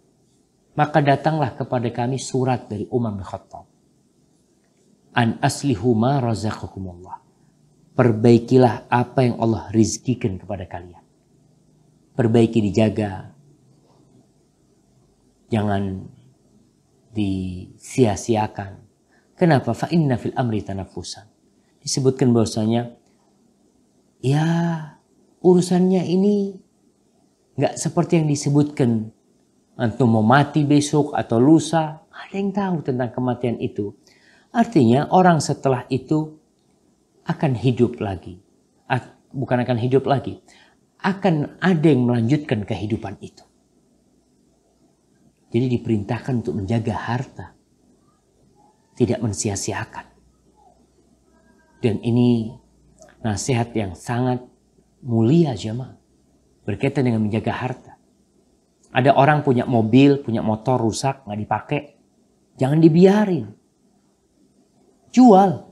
Maka datanglah kepada kami surat dari Umar bin Khattab. An aslihu ma razaqakumullah. Perbaikilah apa yang Allah rizkikan kepada kalian. Perbaiki, dijaga. Jangan disia-siakan. Kenapa? Fa inna fil amri tanafusan. Disebutkan bahwasanya ya urusannya ini nggak seperti yang disebutkan. Antum mau mati besok atau lusa, ada yang tahu tentang kematian itu. Artinya orang setelah itu akan hidup lagi. Bukan akan hidup lagi. Akan ada yang melanjutkan kehidupan itu. Jadi diperintahkan untuk menjaga harta. Tidak mensia-siakan. Dan ini nasihat yang sangat mulia jemaah. Berkaitan dengan menjaga harta. Ada orang punya mobil, punya motor rusak, nggak dipakai. Jangan dibiarin. Jual.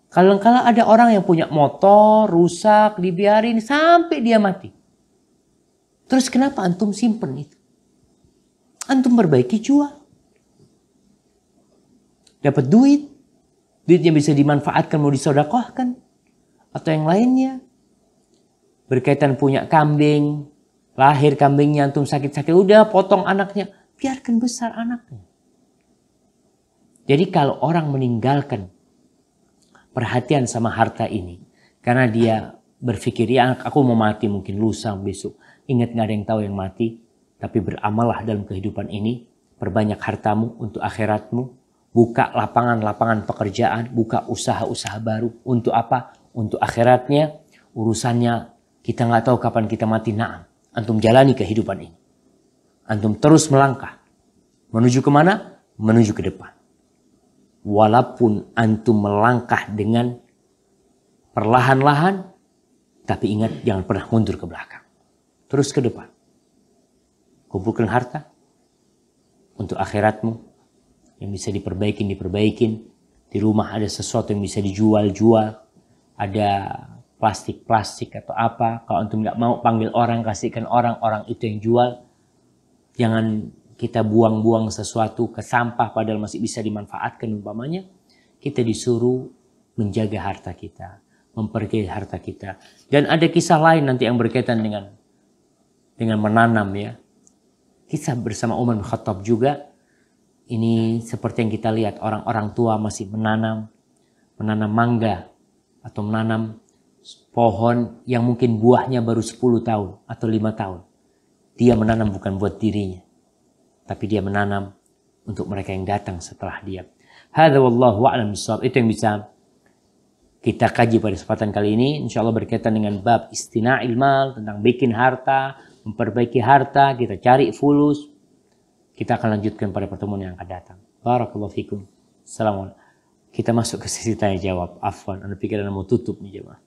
Kadang-kadang ada orang yang punya motor rusak, dibiarin sampai dia mati. Terus kenapa antum simpen itu? Antum perbaiki, jual. Dapat duit. Duitnya bisa dimanfaatkan, mau disodakohkan. Atau yang lainnya. Berkaitan punya kambing. Lahir kambingnya antum sakit-sakit. Udah potong anaknya. Biarkan besar anaknya. Jadi kalau orang meninggalkan perhatian sama harta ini, karena dia berpikir, ya aku mau mati mungkin lusa, besok. Ingat gak ada yang tahu yang mati. Tapi beramallah dalam kehidupan ini. Perbanyak hartamu untuk akhiratmu. Buka lapangan-lapangan pekerjaan. Buka usaha-usaha baru. Untuk apa? Untuk akhiratnya. Urusannya kita gak tahu kapan kita mati. Naam. Antum jalani kehidupan ini. Antum terus melangkah. Menuju kemana? Menuju ke depan. Walaupun antum melangkah dengan perlahan-lahan, tapi ingat jangan pernah mundur ke belakang. Terus ke depan. Kumpulkan harta untuk akhiratmu yang bisa diperbaikin. Di rumah ada sesuatu yang bisa dijual. Ada plastik atau apa. Kalau antum nggak mau panggil orang, kasihkan orang itu yang jual. Jangan kita buang-buang sesuatu ke sampah padahal masih bisa dimanfaatkan umpamanya. Kita disuruh menjaga harta kita, memperkaya harta kita. Dan ada kisah lain nanti yang berkaitan dengan menanam ya. Kisah bersama Umar bin Khattab juga. Ini seperti yang kita lihat orang-orang tua masih menanam mangga atau menanam pohon yang mungkin buahnya baru 10 tahun atau 5 tahun. Dia menanam bukan buat dirinya, tapi dia menanam untuk mereka yang datang setelah dia. Hadza wallahu a'lam bishawab. Itu yang bisa kita kaji pada kesempatan kali ini. Insyaallah berkaitan dengan bab istina'il mal, tentang bikin harta, memperbaiki harta, kita cari fulus. Kita akan lanjutkan pada pertemuan yang akan datang. Barakallahu fikum. Assalamualaikum. Kita masuk ke sesi tanya jawab. Afwan, Anda pikir Anda mau tutup nih jemaah.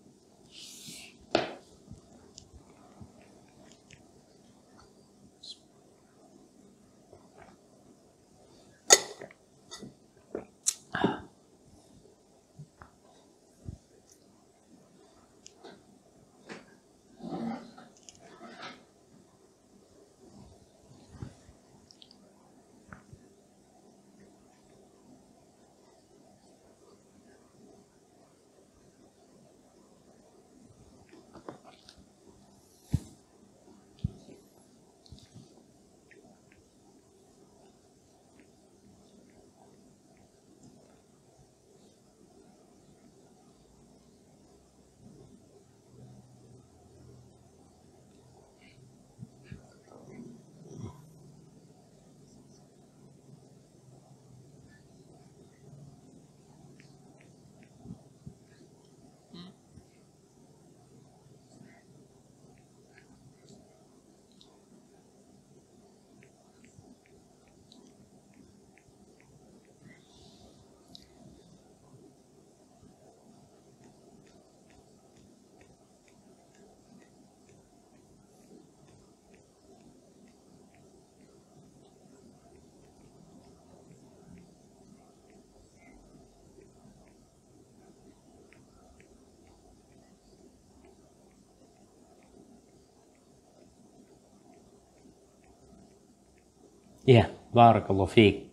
Ya, barakallahu fiik.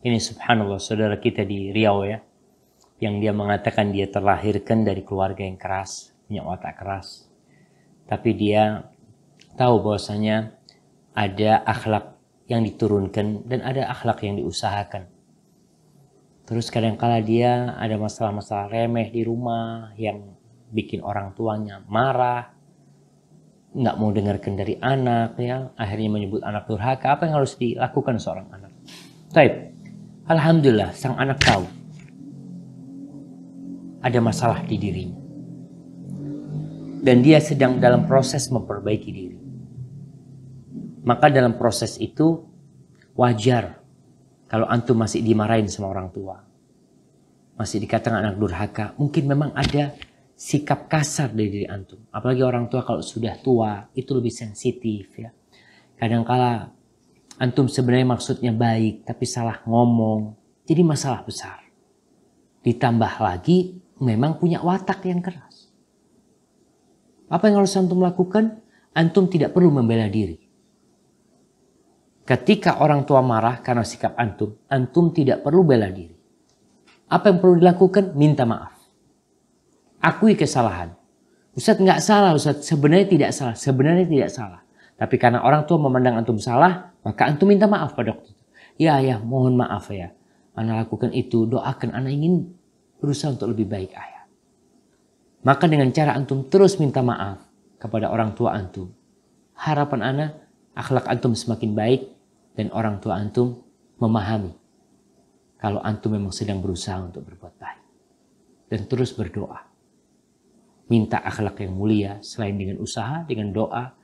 Ini subhanallah saudara kita di Riau ya, yang dia mengatakan dia terlahirkan dari keluarga yang keras, punya watak keras. Tapi dia tahu bahwasanya ada akhlak yang diturunkan dan ada akhlak yang diusahakan. Terus kadang-kala dia ada masalah-masalah remeh di rumah yang bikin orang tuanya marah, nggak mau dengarkan dari anak ya, akhirnya menyebut anak durhaka. Apa yang harus dilakukan seorang anak? Baik, alhamdulillah sang anak tahu ada masalah di dirinya dan dia sedang dalam proses memperbaiki diri. Maka dalam proses itu wajar kalau antum masih dimarahin sama orang tua, masih dikatakan anak durhaka. Mungkin memang ada sikap kasar dari diri antum. Apalagi orang tua kalau sudah tua itu lebih sensitif ya. Kadangkala antum sebenarnya maksudnya baik tapi salah ngomong. Jadi masalah besar. Ditambah lagi memang punya watak yang keras. Apa yang harus antum lakukan? Antum tidak perlu membela diri. Ketika orang tua marah karena sikap antum, antum tidak perlu bela diri. Apa yang perlu dilakukan? Minta maaf. Akui kesalahan. Ustaz nggak salah, Ustaz. Sebenarnya tidak salah. Tapi karena orang tua memandang antum salah, maka antum minta maaf pada waktu itu. Ya, mohon maaf ya. Ana lakukan itu, doakan ana ingin berusaha untuk lebih baik ayah. Maka dengan cara antum terus minta maaf kepada orang tua antum, harapan ana akhlak antum semakin baik dan orang tua antum memahami kalau antum memang sedang berusaha untuk berbuat baik. Dan terus berdoa. Minta akhlak yang mulia selain dengan usaha, dengan doa,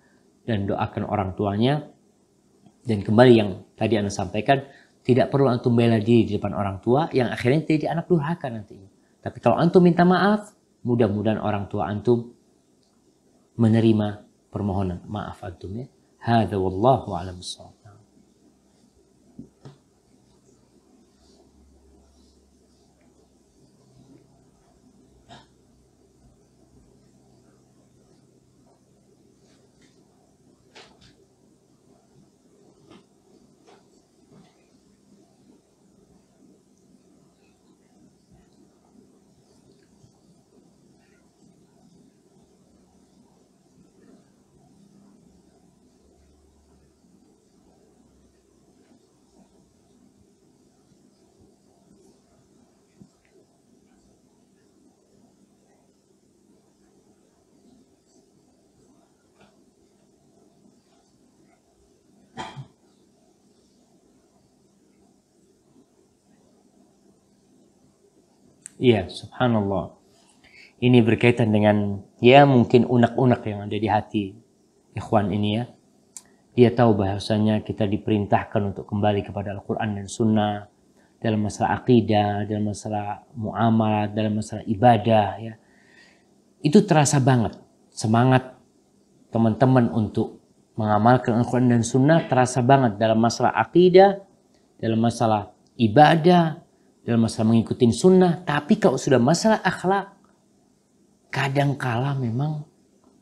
dan doakan orang tuanya. Dan kembali yang tadi ana sampaikan, tidak perlu antum bela diri di depan orang tua yang akhirnya jadi anak durhaka nantinya. Tapi kalau antum minta maaf, mudah-mudahan orang tua antum menerima permohonan maaf antum ya. Hadza wallahu a'lam bissawab. Iya, subhanallah. Ini berkaitan dengan ya mungkin unek-unek yang ada di hati ikhwan ini ya. Dia tahu bahasanya kita diperintahkan untuk kembali kepada Al-Quran dan Sunnah dalam masalah akidah, dalam masalah muamalah, dalam masalah ibadah ya. Itu terasa banget semangat teman-teman untuk mengamalkan Al-Quran dan Sunnah terasa banget dalam masalah akidah, dalam masalah ibadah, dalam masalah mengikuti sunnah. Tapi kalau sudah masalah akhlak, kadangkala memang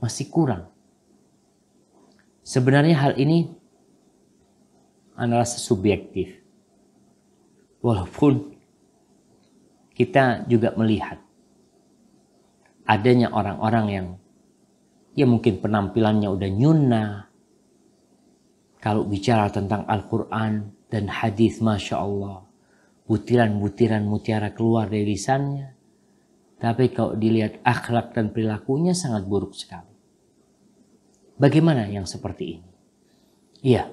masih kurang. Sebenarnya hal ini adalah subjektif. Walaupun kita juga melihat adanya orang-orang yang ya mungkin penampilannya udah nyunnah. Kalau bicara tentang Al-Quran dan hadis, Masya Allah, butiran-butiran mutiara keluar dari lisannya. Tapi kalau dilihat akhlak dan perilakunya sangat buruk sekali. Bagaimana yang seperti ini? Iya.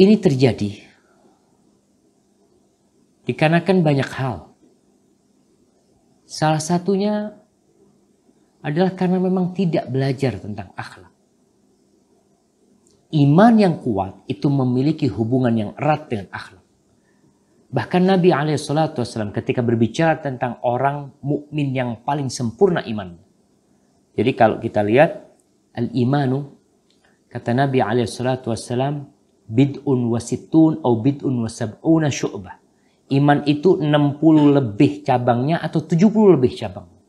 Ini terjadi dikarenakan banyak hal. Salah satunya adalah karena memang tidak belajar tentang akhlak. Iman yang kuat itu memiliki hubungan yang erat dengan akhlak. Bahkan Nabi SAW ketika berbicara tentang orang mukmin yang paling sempurna imannya. Jadi kalau kita lihat al-imanu, kata Nabi SAW, bid'un wa sittun atau bid'un wa sab'una syu'bah. Iman itu 60 lebih cabangnya atau 70 lebih cabangnya.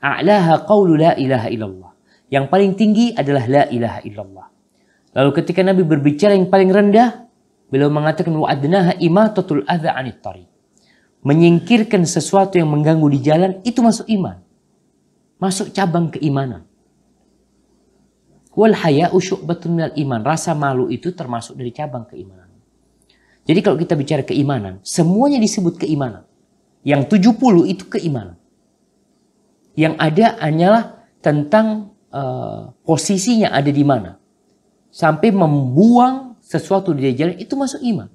A'laha qawlu la ilaha illallah. Yang paling tinggi adalah la ilaha illallah. Lalu ketika Nabi berbicara yang paling rendah, beliau mengatakan wa'adnaha imatatul adza 'anit thariq. Menyingkirkan sesuatu yang mengganggu di jalan itu masuk iman. Masuk cabang keimanan. Wal haya'u syu'batun minal iman. Rasa malu itu termasuk dari cabang keimanan. Jadi kalau kita bicara keimanan, semuanya disebut keimanan. Yang 70 itu keimanan. Yang ada hanyalah tentang posisinya ada di mana. Sampai membuang sesuatu di jalan itu masuk iman.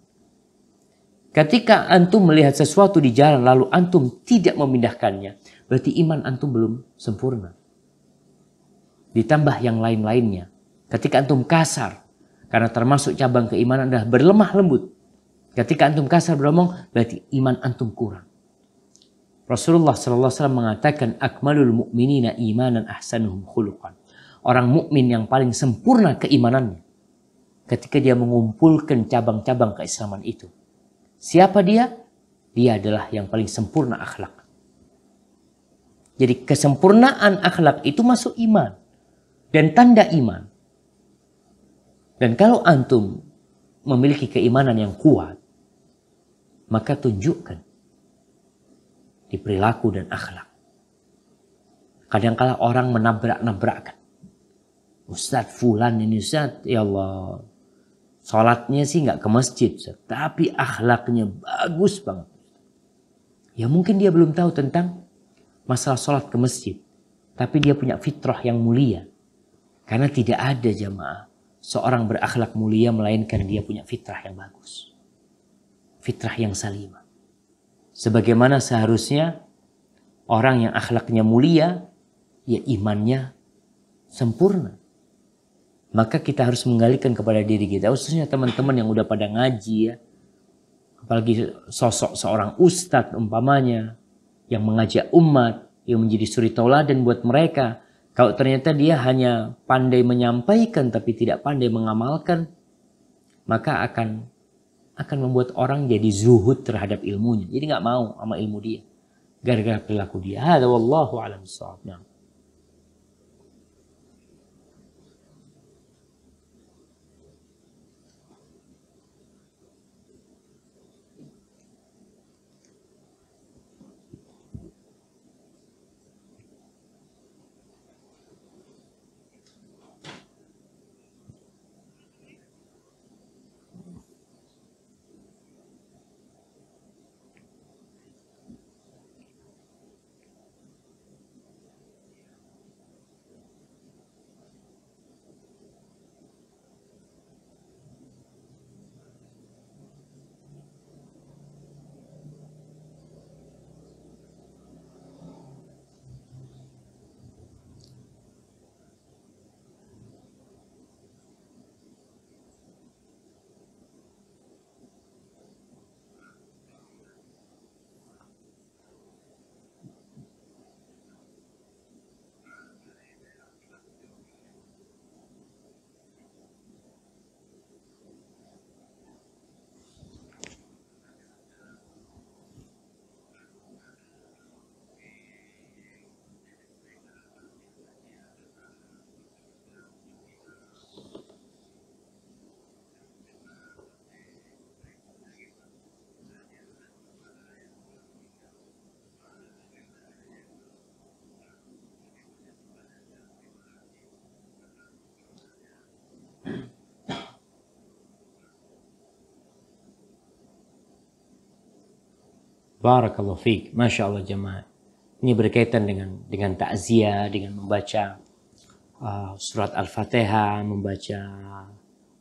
Ketika antum melihat sesuatu di jalan lalu antum tidak memindahkannya, berarti iman antum belum sempurna. Ditambah yang lain-lainnya. Ketika antum kasar, karena termasuk cabang keimanan adalah berlemah lembut. Ketika antum kasar beromong, berarti iman antum kurang. Rasulullah SAW mengatakan, akmalul mu'minina imanan ahsanuhum khuluqan. Orang mukmin yang paling sempurna keimanannya ketika dia mengumpulkan cabang-cabang keislaman itu. Siapa dia? Dia adalah yang paling sempurna akhlak. Jadi kesempurnaan akhlak itu masuk iman dan tanda iman. Dan kalau antum memiliki keimanan yang kuat, maka tunjukkan di perilaku dan akhlak. Kadang-kala orang menabrak-nabrakkan. Ustadz fulan ini Ustadz, ya Allah, Sholatnya sih nggak ke masjid, tapi akhlaknya bagus banget. Ya mungkin dia belum tahu tentang masalah sholat ke masjid. Tapi dia punya fitrah yang mulia. Karena tidak ada jamaah seorang berakhlak mulia melainkan dia punya fitrah yang bagus. Fitrah yang salimah. Sebagaimana seharusnya orang yang akhlaknya mulia, ya imannya sempurna. Maka kita harus menggalikan kepada diri kita, khususnya teman-teman yang udah pada ngaji ya. Apalagi sosok seorang ustadz umpamanya, yang mengajak umat, yang menjadi suri tauladan buat mereka. Kalau ternyata dia hanya pandai menyampaikan tapi tidak pandai mengamalkan, maka akan membuat orang jadi zuhud terhadap ilmunya. Jadi nggak mau sama ilmu dia. Gara-gara perilaku dia. Hada wallahu a'lam bishawab. Nah. Barakallahu fiik. Masya Allah jemaah. Ini berkaitan dengan takziah, dengan membaca surat Al-Fatihah, membaca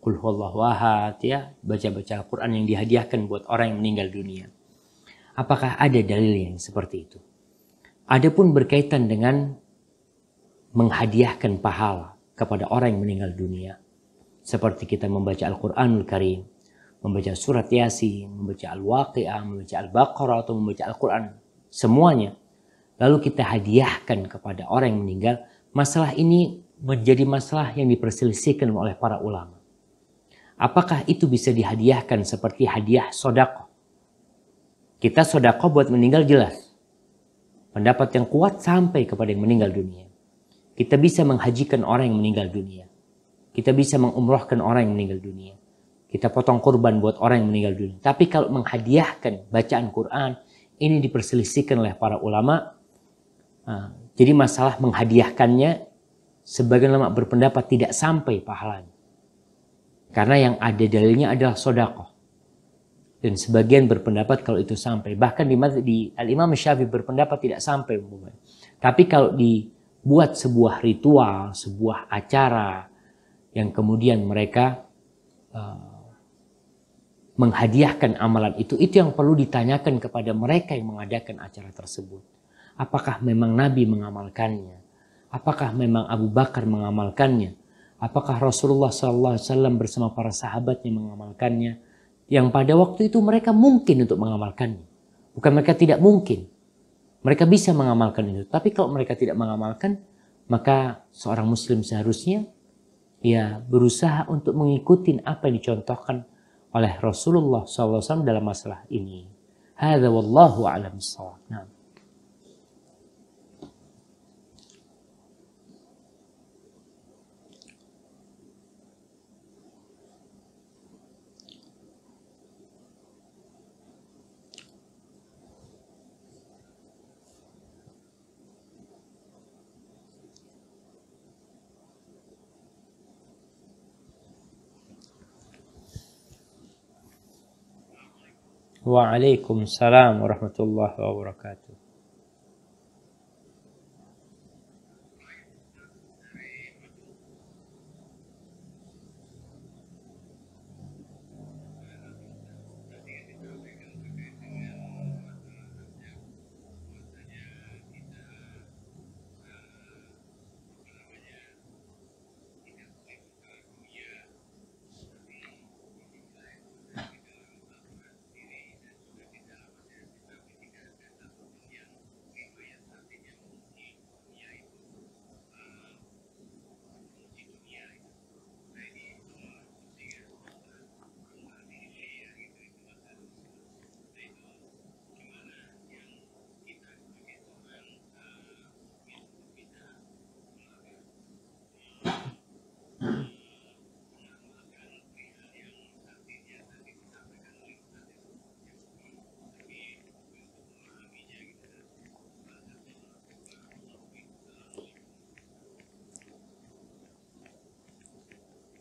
Qul huwallahu ahad, ya, baca-baca Al-Quran yang dihadiahkan buat orang yang meninggal dunia. Apakah ada dalil yang seperti itu? Adapun berkaitan dengan menghadiahkan pahala kepada orang yang meninggal dunia, seperti kita membaca Al-Quranul Karim, membaca surat Yasin, membaca Al-Waqi'ah, membaca Al-Baqarah, atau membaca Al-Quran, semuanya, lalu kita hadiahkan kepada orang yang meninggal, masalah ini menjadi masalah yang diperselisihkan oleh para ulama. Apakah itu bisa dihadiahkan seperti hadiah sodaqah? Kita sodaqah buat meninggal jelas. Pendapat yang kuat sampai kepada yang meninggal dunia. Kita bisa menghajikan orang yang meninggal dunia. Kita bisa mengumrohkan orang yang meninggal dunia. Kita potong kurban buat orang yang meninggal dunia. Tapi kalau menghadiahkan bacaan Quran, ini diperselisihkan oleh para ulama. Jadi masalah menghadiahkannya, sebagian ulama berpendapat tidak sampai pahalanya. Karena yang ada dalilnya adalah sedekah. Dan sebagian berpendapat kalau itu sampai. Bahkan di Al-Imam Syafi'i berpendapat tidak sampai. Tapi kalau dibuat sebuah ritual, sebuah acara, yang kemudian mereka menghadiahkan amalan itu yang perlu ditanyakan kepada mereka yang mengadakan acara tersebut. Apakah memang Nabi mengamalkannya? Apakah memang Abu Bakar mengamalkannya? Apakah Rasulullah SAW bersama para sahabatnya mengamalkannya? Yang pada waktu itu mereka mungkin untuk mengamalkannya. Bukan mereka tidak mungkin. Mereka bisa mengamalkan itu. Tapi kalau mereka tidak mengamalkan, maka seorang muslim seharusnya ya berusaha untuk mengikuti apa yang dicontohkan oleh Rasulullah SAW dalam masalah ini. Hadza wallahu a'lam bishawab. Nah. Waalaikumsalam warahmatullahi wabarakatuh.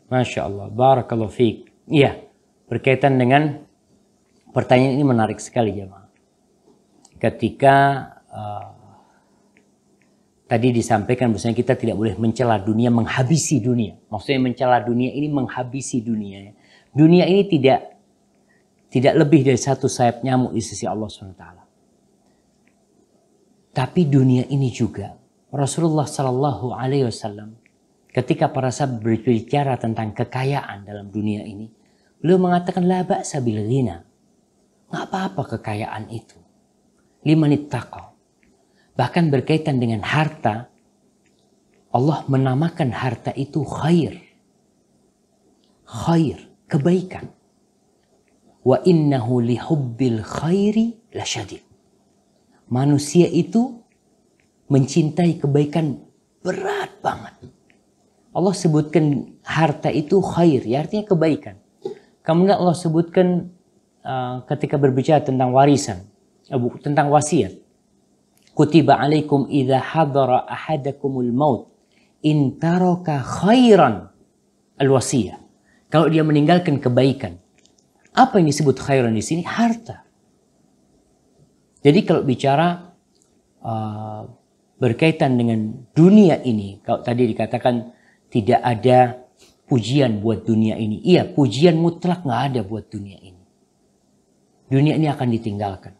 Masya Allah, barakallahu fiik. Iya, berkaitan dengan pertanyaan ini menarik sekali jemaah. Ketika tadi disampaikan bahwasanya kita tidak boleh mencela dunia, menghabisi dunia. Maksudnya mencela dunia ini menghabisi dunia. Dunia ini tidak lebih dari satu sayap nyamuk di sisi Allah SWT. Tapi dunia ini juga Rasulullah Sallallahu Alaihi Wasallam ketika para sahabat berbicara tentang kekayaan dalam dunia ini, beliau mengatakan la ba'sa bil ghina. Nggak apa-apa kekayaan itu. Liman ittaqa. Bahkan berkaitan dengan harta, Allah menamakan harta itu khair. Khair, kebaikan. Wa innahu lihubbil khairi lasyadid. Manusia itu mencintai kebaikan berat banget. Allah sebutkan harta itu khair, ya artinya kebaikan. Kemudian Allah sebutkan ketika berbicara tentang warisan, tentang wasiat. Kutiba alaikum idza hadara ahadakumul maut in taraka khairan al-wasiyah. Kalau dia meninggalkan kebaikan. Apa yang disebut khairan di sini? Harta. Jadi kalau bicara berkaitan dengan dunia ini, kalau tadi dikatakan tidak ada pujian buat dunia ini. Iya, pujian mutlak nggak ada buat dunia ini. Dunia ini akan ditinggalkan.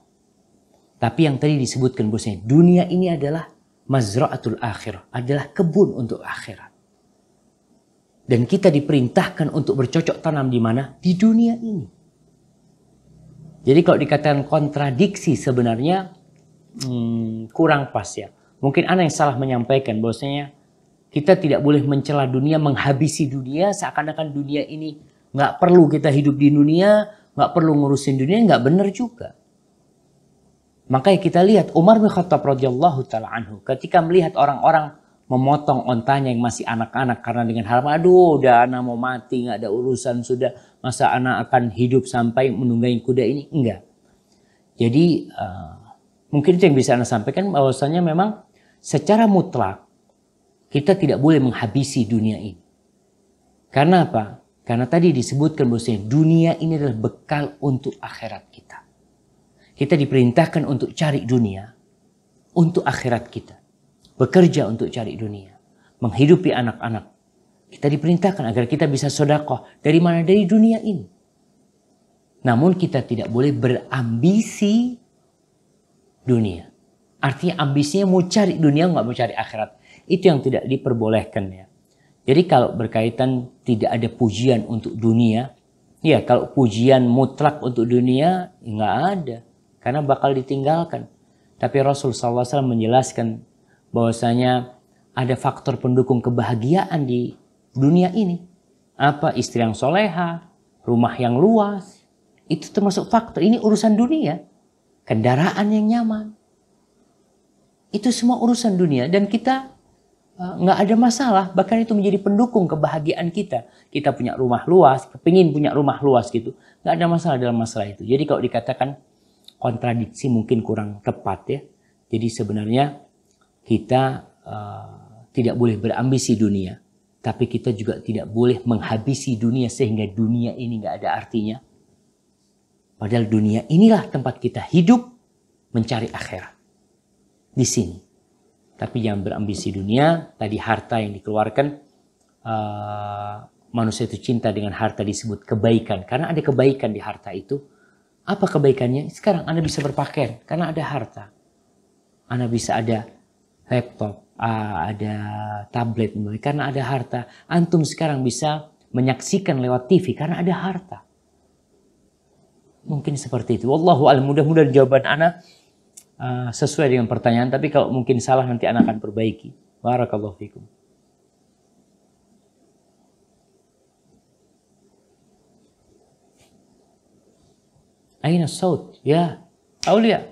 Tapi yang tadi disebutkan bosnya, dunia ini adalah mazra'atul akhirah, adalah kebun untuk akhirat. Dan kita diperintahkan untuk bercocok tanam di mana? Di dunia ini. Jadi kalau dikatakan kontradiksi sebenarnya kurang pas ya. Mungkin ana yang salah menyampaikan bahwasanya kita tidak boleh mencela dunia, menghabisi dunia, seakan-akan dunia ini nggak perlu kita hidup di dunia, nggak perlu ngurusin dunia, nggak benar juga. Makanya kita lihat Umar bin Khattab radhiyallahu taala anhu ketika melihat orang-orang memotong ontanya yang masih anak-anak karena dengan harapan, aduh udah anak mau mati, nggak ada urusan sudah, masa anak akan hidup sampai menunggangi kuda ini? Enggak. Jadi mungkin itu yang bisa anak sampaikan, bahwasanya memang secara mutlak kita tidak boleh menghabisi dunia ini. Karena apa? Karena tadi disebutkan bahwasanya dunia ini adalah bekal untuk akhirat kita. Kita diperintahkan untuk cari dunia untuk akhirat kita. Bekerja untuk cari dunia. Menghidupi anak-anak. Kita diperintahkan agar kita bisa sedekah. Dari mana? Dari dunia ini. Namun kita tidak boleh berambisi dunia. Artinya ambisinya mau cari dunia, nggak mau cari akhirat. Itu yang tidak diperbolehkan ya. Jadi kalau berkaitan tidak ada pujian untuk dunia. Ya kalau pujian mutlak untuk dunia nggak ada. Karena bakal ditinggalkan. Tapi Rasul SAW menjelaskan bahwasanya ada faktor pendukung kebahagiaan di dunia ini. Apa? Istri yang soleha, rumah yang luas. Itu termasuk faktor. Ini urusan dunia. Kendaraan yang nyaman. Itu semua urusan dunia. Dan kita nggak ada masalah. Bahkan itu menjadi pendukung kebahagiaan kita. Kita punya rumah luas. Kepingin punya rumah luas gitu. Nggak ada masalah dalam masalah itu. Jadi kalau dikatakan kontradiksi mungkin kurang tepat ya. Jadi sebenarnya kita tidak boleh berambisi dunia. Tapi kita juga tidak boleh menghabisi dunia sehingga dunia ini nggak ada artinya. Padahal dunia inilah tempat kita hidup mencari akhirat. Di sini. Tapi jangan berambisi dunia. Tadi harta yang dikeluarkan. Manusia itu cinta dengan harta disebut kebaikan. Karena ada kebaikan di harta itu. Apa kebaikannya? Sekarang Anda bisa berpakaian. Karena ada harta. Anda bisa ada laptop. Ada tablet. Karena ada harta. Antum sekarang bisa menyaksikan lewat TV. Karena ada harta. Mungkin seperti itu. Wallahu a'lam. Mudah-mudahan jawaban Ana sesuai dengan pertanyaan. Tapi kalau mungkin salah nanti Ana akan perbaiki. Barakallahu fikum. Aina saut? Ya. Aulia.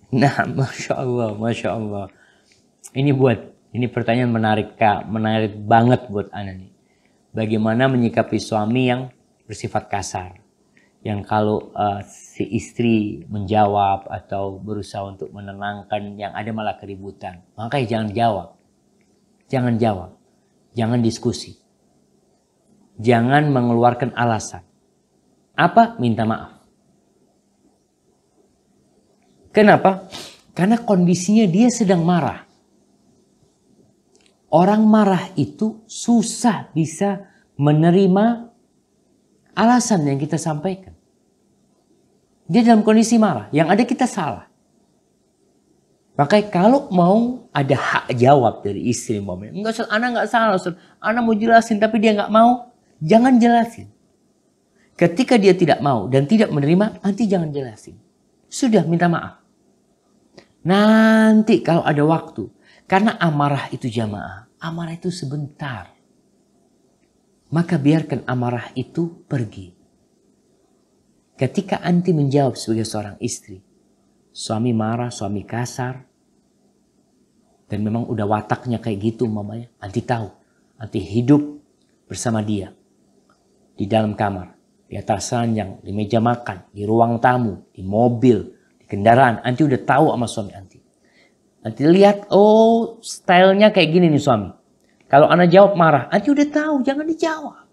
Nah, Masya Allah, Masya Allah. Ini pertanyaan menarik, Kak. Menarik banget buat Ana nih. Bagaimana menyikapi suami yang bersifat kasar? Yang kalau si istri menjawab atau berusaha untuk menenangkan, yang ada malah keributan. Makanya jangan jawab. Jangan jawab. Jangan diskusi. Jangan mengeluarkan alasan. Apa? Minta maaf. Kenapa? Karena kondisinya dia sedang marah. Orang marah itu susah bisa menerima alasan yang kita sampaikan. Dia dalam kondisi marah. Yang ada kita salah. Makanya kalau mau ada hak jawab dari istri. Enggak, Ustaz, Ana nggak salah. Ustaz. Ana mau jelasin tapi dia nggak mau. Jangan jelasin. Ketika dia tidak mau dan tidak menerima, nanti jangan jelasin. Sudah, minta maaf. Nanti kalau ada waktu. Karena amarah itu jamaah. Amarah itu sebentar. Maka biarkan amarah itu pergi. Ketika anti menjawab sebagai seorang istri. Suami marah, suami kasar. Dan memang udah wataknya kayak gitu mamanya. Anti tahu. Anti hidup bersama dia. Di dalam kamar. Di atas ranjang, di meja makan, di ruang tamu, di mobil. Kendaraan, anti udah tahu sama suami anti. Anti lihat, oh stylenya kayak gini nih suami. Kalau Ana jawab marah, anti udah tahu, jangan dijawab.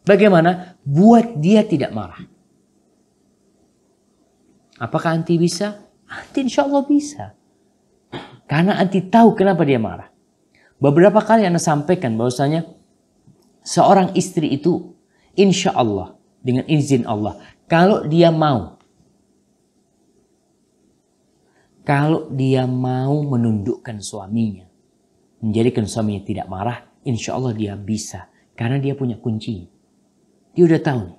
Bagaimana? Buat dia tidak marah. Apakah anti bisa? Anti insya Allah bisa. Karena anti tahu kenapa dia marah. Beberapa kali Ana sampaikan bahwasanya seorang istri itu insya Allah, dengan izin Allah, kalau dia mau menundukkan suaminya, menjadikan suaminya tidak marah, insya Allah dia bisa. Karena dia punya kunci. Dia udah tahu.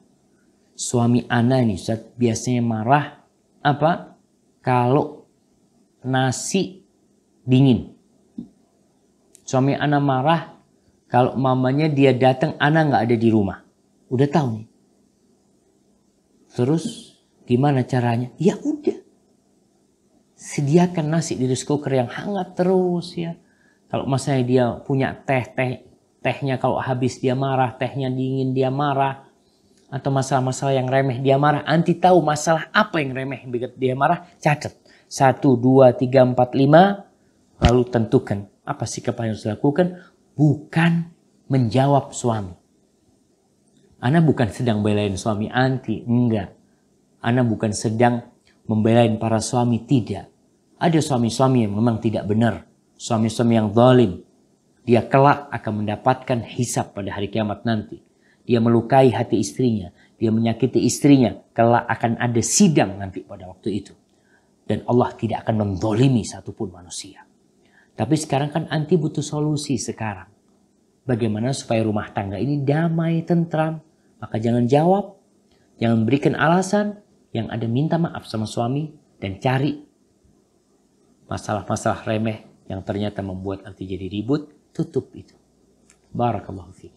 Suami Ana ini biasanya marah apa? Kalau nasi dingin. Suami Ana marah kalau mamanya dia datang, Ana nggak ada di rumah. Udah tahu nih. Terus gimana caranya? Ya udah. Sediakan nasi di rice cooker yang hangat terus ya. Kalau misalnya dia punya tehnya kalau habis dia marah, tehnya dingin dia marah. Atau masalah-masalah yang remeh dia marah. Anti tahu masalah apa yang remeh dia marah, catat. 1, 2, 3, 4, 5. Lalu tentukan apa sikap yang harus dilakukan. Bukan menjawab suami. Ana bukan sedang belain suami anti, enggak. Ana bukan sedang membelain para suami, tidak. Ada suami-suami yang memang tidak benar. Suami-suami yang zalim. Dia kelak akan mendapatkan hisab pada hari kiamat nanti. Dia melukai hati istrinya. Dia menyakiti istrinya. Kelak akan ada sidang nanti pada waktu itu. Dan Allah tidak akan menzalimi satupun manusia. Tapi sekarang kan anti butuh solusi sekarang. Bagaimana supaya rumah tangga ini damai, tentram. Maka jangan jawab. Jangan berikan alasan. Yang ada minta maaf sama suami. Dan cari masalah-masalah remeh yang ternyata membuat anti jadi ribut. Tutup itu. Barakallahu fiik.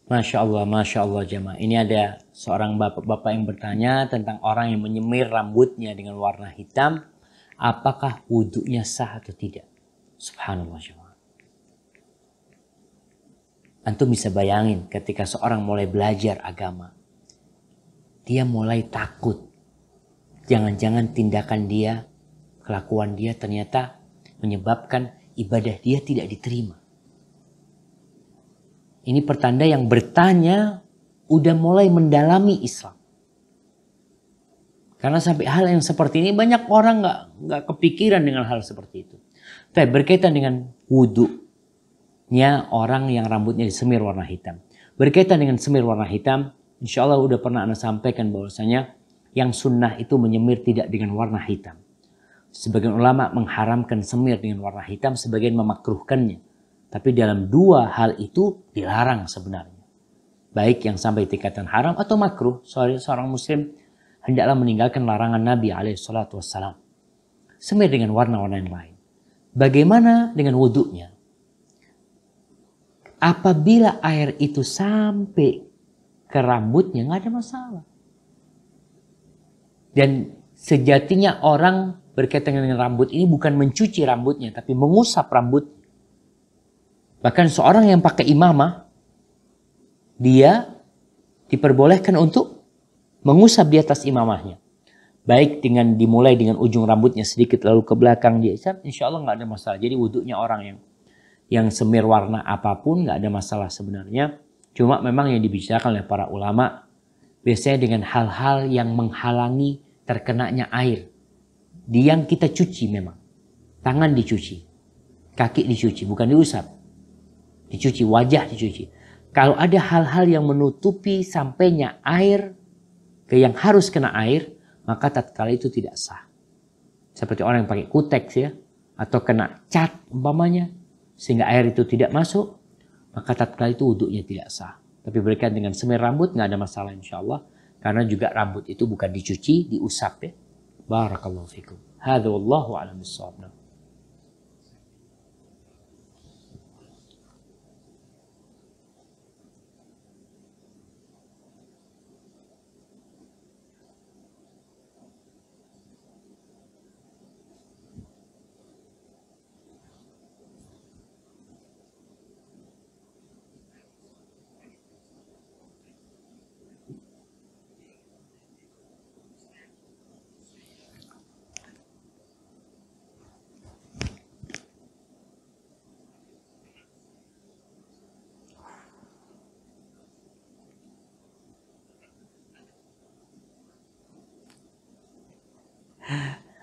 Masya Allah jemaah. Ini ada seorang bapak-bapak yang bertanya tentang orang yang menyemir rambutnya dengan warna hitam. Apakah wudhunya sah atau tidak? Subhanallah jemaah. Antum bisa bayangin ketika seorang mulai belajar agama. Dia mulai takut. Jangan-jangan tindakan dia, kelakuan dia ternyata menyebabkan ibadah dia tidak diterima. Ini pertanda yang bertanya udah mulai mendalami Islam. Karena sampai hal yang seperti ini banyak orang nggak kepikiran dengan hal seperti itu. Tapi berkaitan dengan wudhunya orang yang rambutnya disemir warna hitam. Berkaitan dengan semir warna hitam, insya Allah udah pernah Anda sampaikan bahwasanya yang sunnah itu menyemir tidak dengan warna hitam. Sebagian ulama mengharamkan semir dengan warna hitam, sebagian memakruhkannya. Tapi dalam dua hal itu dilarang sebenarnya. Baik yang sampai tingkatan haram atau makruh. Seorang muslim hendaklah meninggalkan larangan Nabi SAW. Semir dengan warna-warna yang lain. Bagaimana dengan wudhunya? Apabila air itu sampai ke rambutnya, nggak ada masalah. Dan sejatinya orang berkaitan dengan rambut ini bukan mencuci rambutnya, tapi mengusap rambut. Bahkan seorang yang pakai imamah, dia diperbolehkan untuk mengusap di atas imamahnya. Baik dengan dimulai dengan ujung rambutnya sedikit lalu ke belakang dia isap, insya Allah nggak ada masalah. Jadi wudhunya orang yang semir warna apapun nggak ada masalah sebenarnya. Cuma memang yang dibicarakan oleh para ulama biasanya dengan hal-hal yang menghalangi terkenanya air. Yang kita cuci memang. Tangan dicuci. Kaki dicuci, bukan diusap. Dicuci, wajah dicuci. Kalau ada hal-hal yang menutupi sampainya air ke yang harus kena air, maka tatkala itu tidak sah. Seperti orang yang pakai kuteks ya, atau kena cat umpamanya, sehingga air itu tidak masuk, maka tatkala itu wudhunya tidak sah. Tapi berkaitan dengan semir rambut nggak ada masalah insya Allah, karena juga rambut itu bukan dicuci, diusap ya. Barakallahu fikum. Hadza wallahu a'lam bissawab.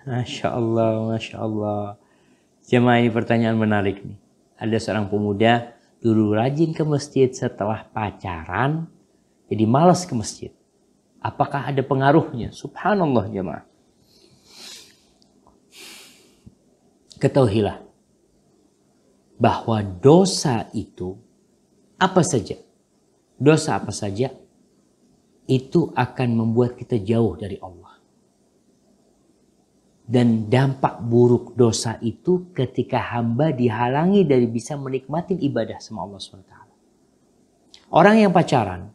Masya Allah, Masya Allah. Jemaah, ini pertanyaan menarik nih. Ada seorang pemuda dulu rajin ke masjid, setelah pacaran jadi malas ke masjid. Apakah ada pengaruhnya? Subhanallah jemaah. Ketahuilah bahwa dosa itu apa saja, dosa apa saja itu akan membuat kita jauh dari Allah. Dan dampak buruk dosa itu ketika hamba dihalangi dari bisa menikmati ibadah sama Allah SWT. Orang yang pacaran,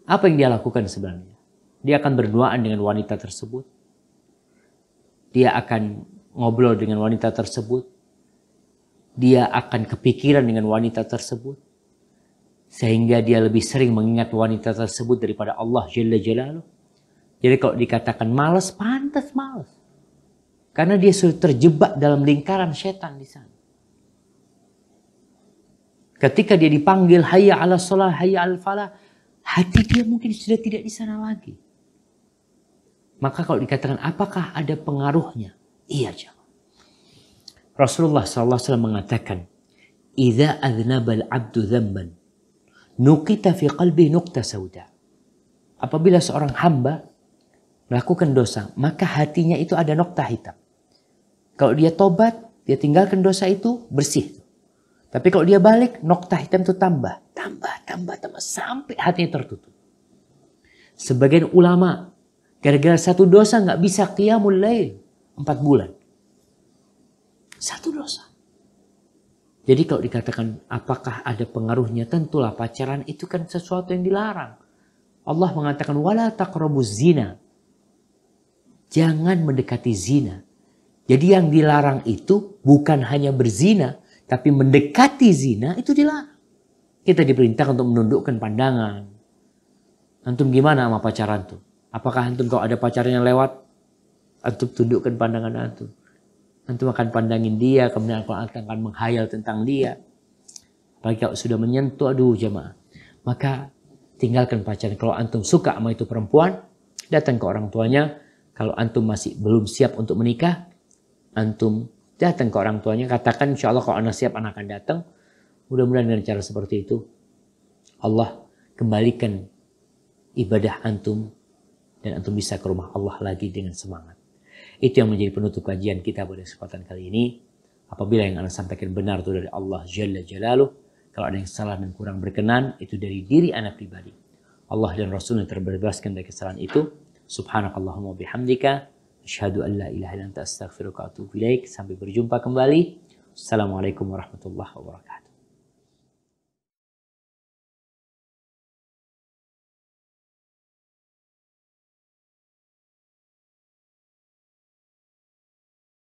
apa yang dia lakukan sebenarnya? Dia akan berduaan dengan wanita tersebut. Dia akan ngobrol dengan wanita tersebut. Dia akan kepikiran dengan wanita tersebut. Sehingga dia lebih sering mengingat wanita tersebut daripada Allah Jalla Jalaluh. Jadi kalau dikatakan malas, pantas malas. Karena dia sudah terjebak dalam lingkaran setan di sana. Ketika dia dipanggil hayya 'ala shalah, hayya 'al falah, hati dia mungkin sudah tidak di sana lagi. Maka kalau dikatakan apakah ada pengaruhnya? Iya, jemaah. Rasulullah SAW mengatakan, "Idza adznaba al-'abdu dzamban, nuqita fi qalbi nuqta sauda." Apabila seorang hamba melakukan dosa, maka hatinya itu ada nokta hitam. Kalau dia tobat, dia tinggalkan dosa itu, bersih. Tapi kalau dia balik, nokta hitam itu tambah, sampai hatinya tertutup. Sebagian ulama, gara-gara satu dosa nggak bisa qiyamul lail 4 bulan. Satu dosa. Jadi kalau dikatakan apakah ada pengaruhnya, tentulah pacaran itu kan sesuatu yang dilarang. Allah mengatakan wala taqrabuz zina. Jangan mendekati zina. Jadi yang dilarang itu bukan hanya berzina, tapi mendekati zina itu dilarang. Kita diperintahkan untuk menundukkan pandangan. Antum gimana sama pacaran tuh? Apakah antum kalau ada pacaran yang lewat, antum tundukkan pandangan antum? Antum akan pandangin dia, kemudian akan menghayal tentang dia. Apalagi kalau sudah menyentuh, aduh jemaah. Maka tinggalkan pacaran. Kalau antum suka sama itu perempuan, datang ke orang tuanya. Kalau antum masih belum siap untuk menikah, antum datang ke orang tuanya. Katakan insya Allah kalau anak siap, anak akan datang. Mudah-mudahan dengan cara seperti itu, Allah kembalikan ibadah antum. Dan antum bisa ke rumah Allah lagi dengan semangat. Itu yang menjadi penutup kajian kita pada kesempatan kali ini. Apabila yang Anda sampaikan benar itu dari Allah Jalla Jalaluh. Kalau ada yang salah dan kurang berkenan, itu dari diri Anda pribadi. Allah dan Rasul yang terbebaskan dari kesalahan itu. Subhanakallahumma bihamdika. Asyhadu an la ilaha illa anta astaghfiruka wa atubu ilaik. Sampai berjumpa kembali. Assalamualaikum warahmatullahi wabarakatuh.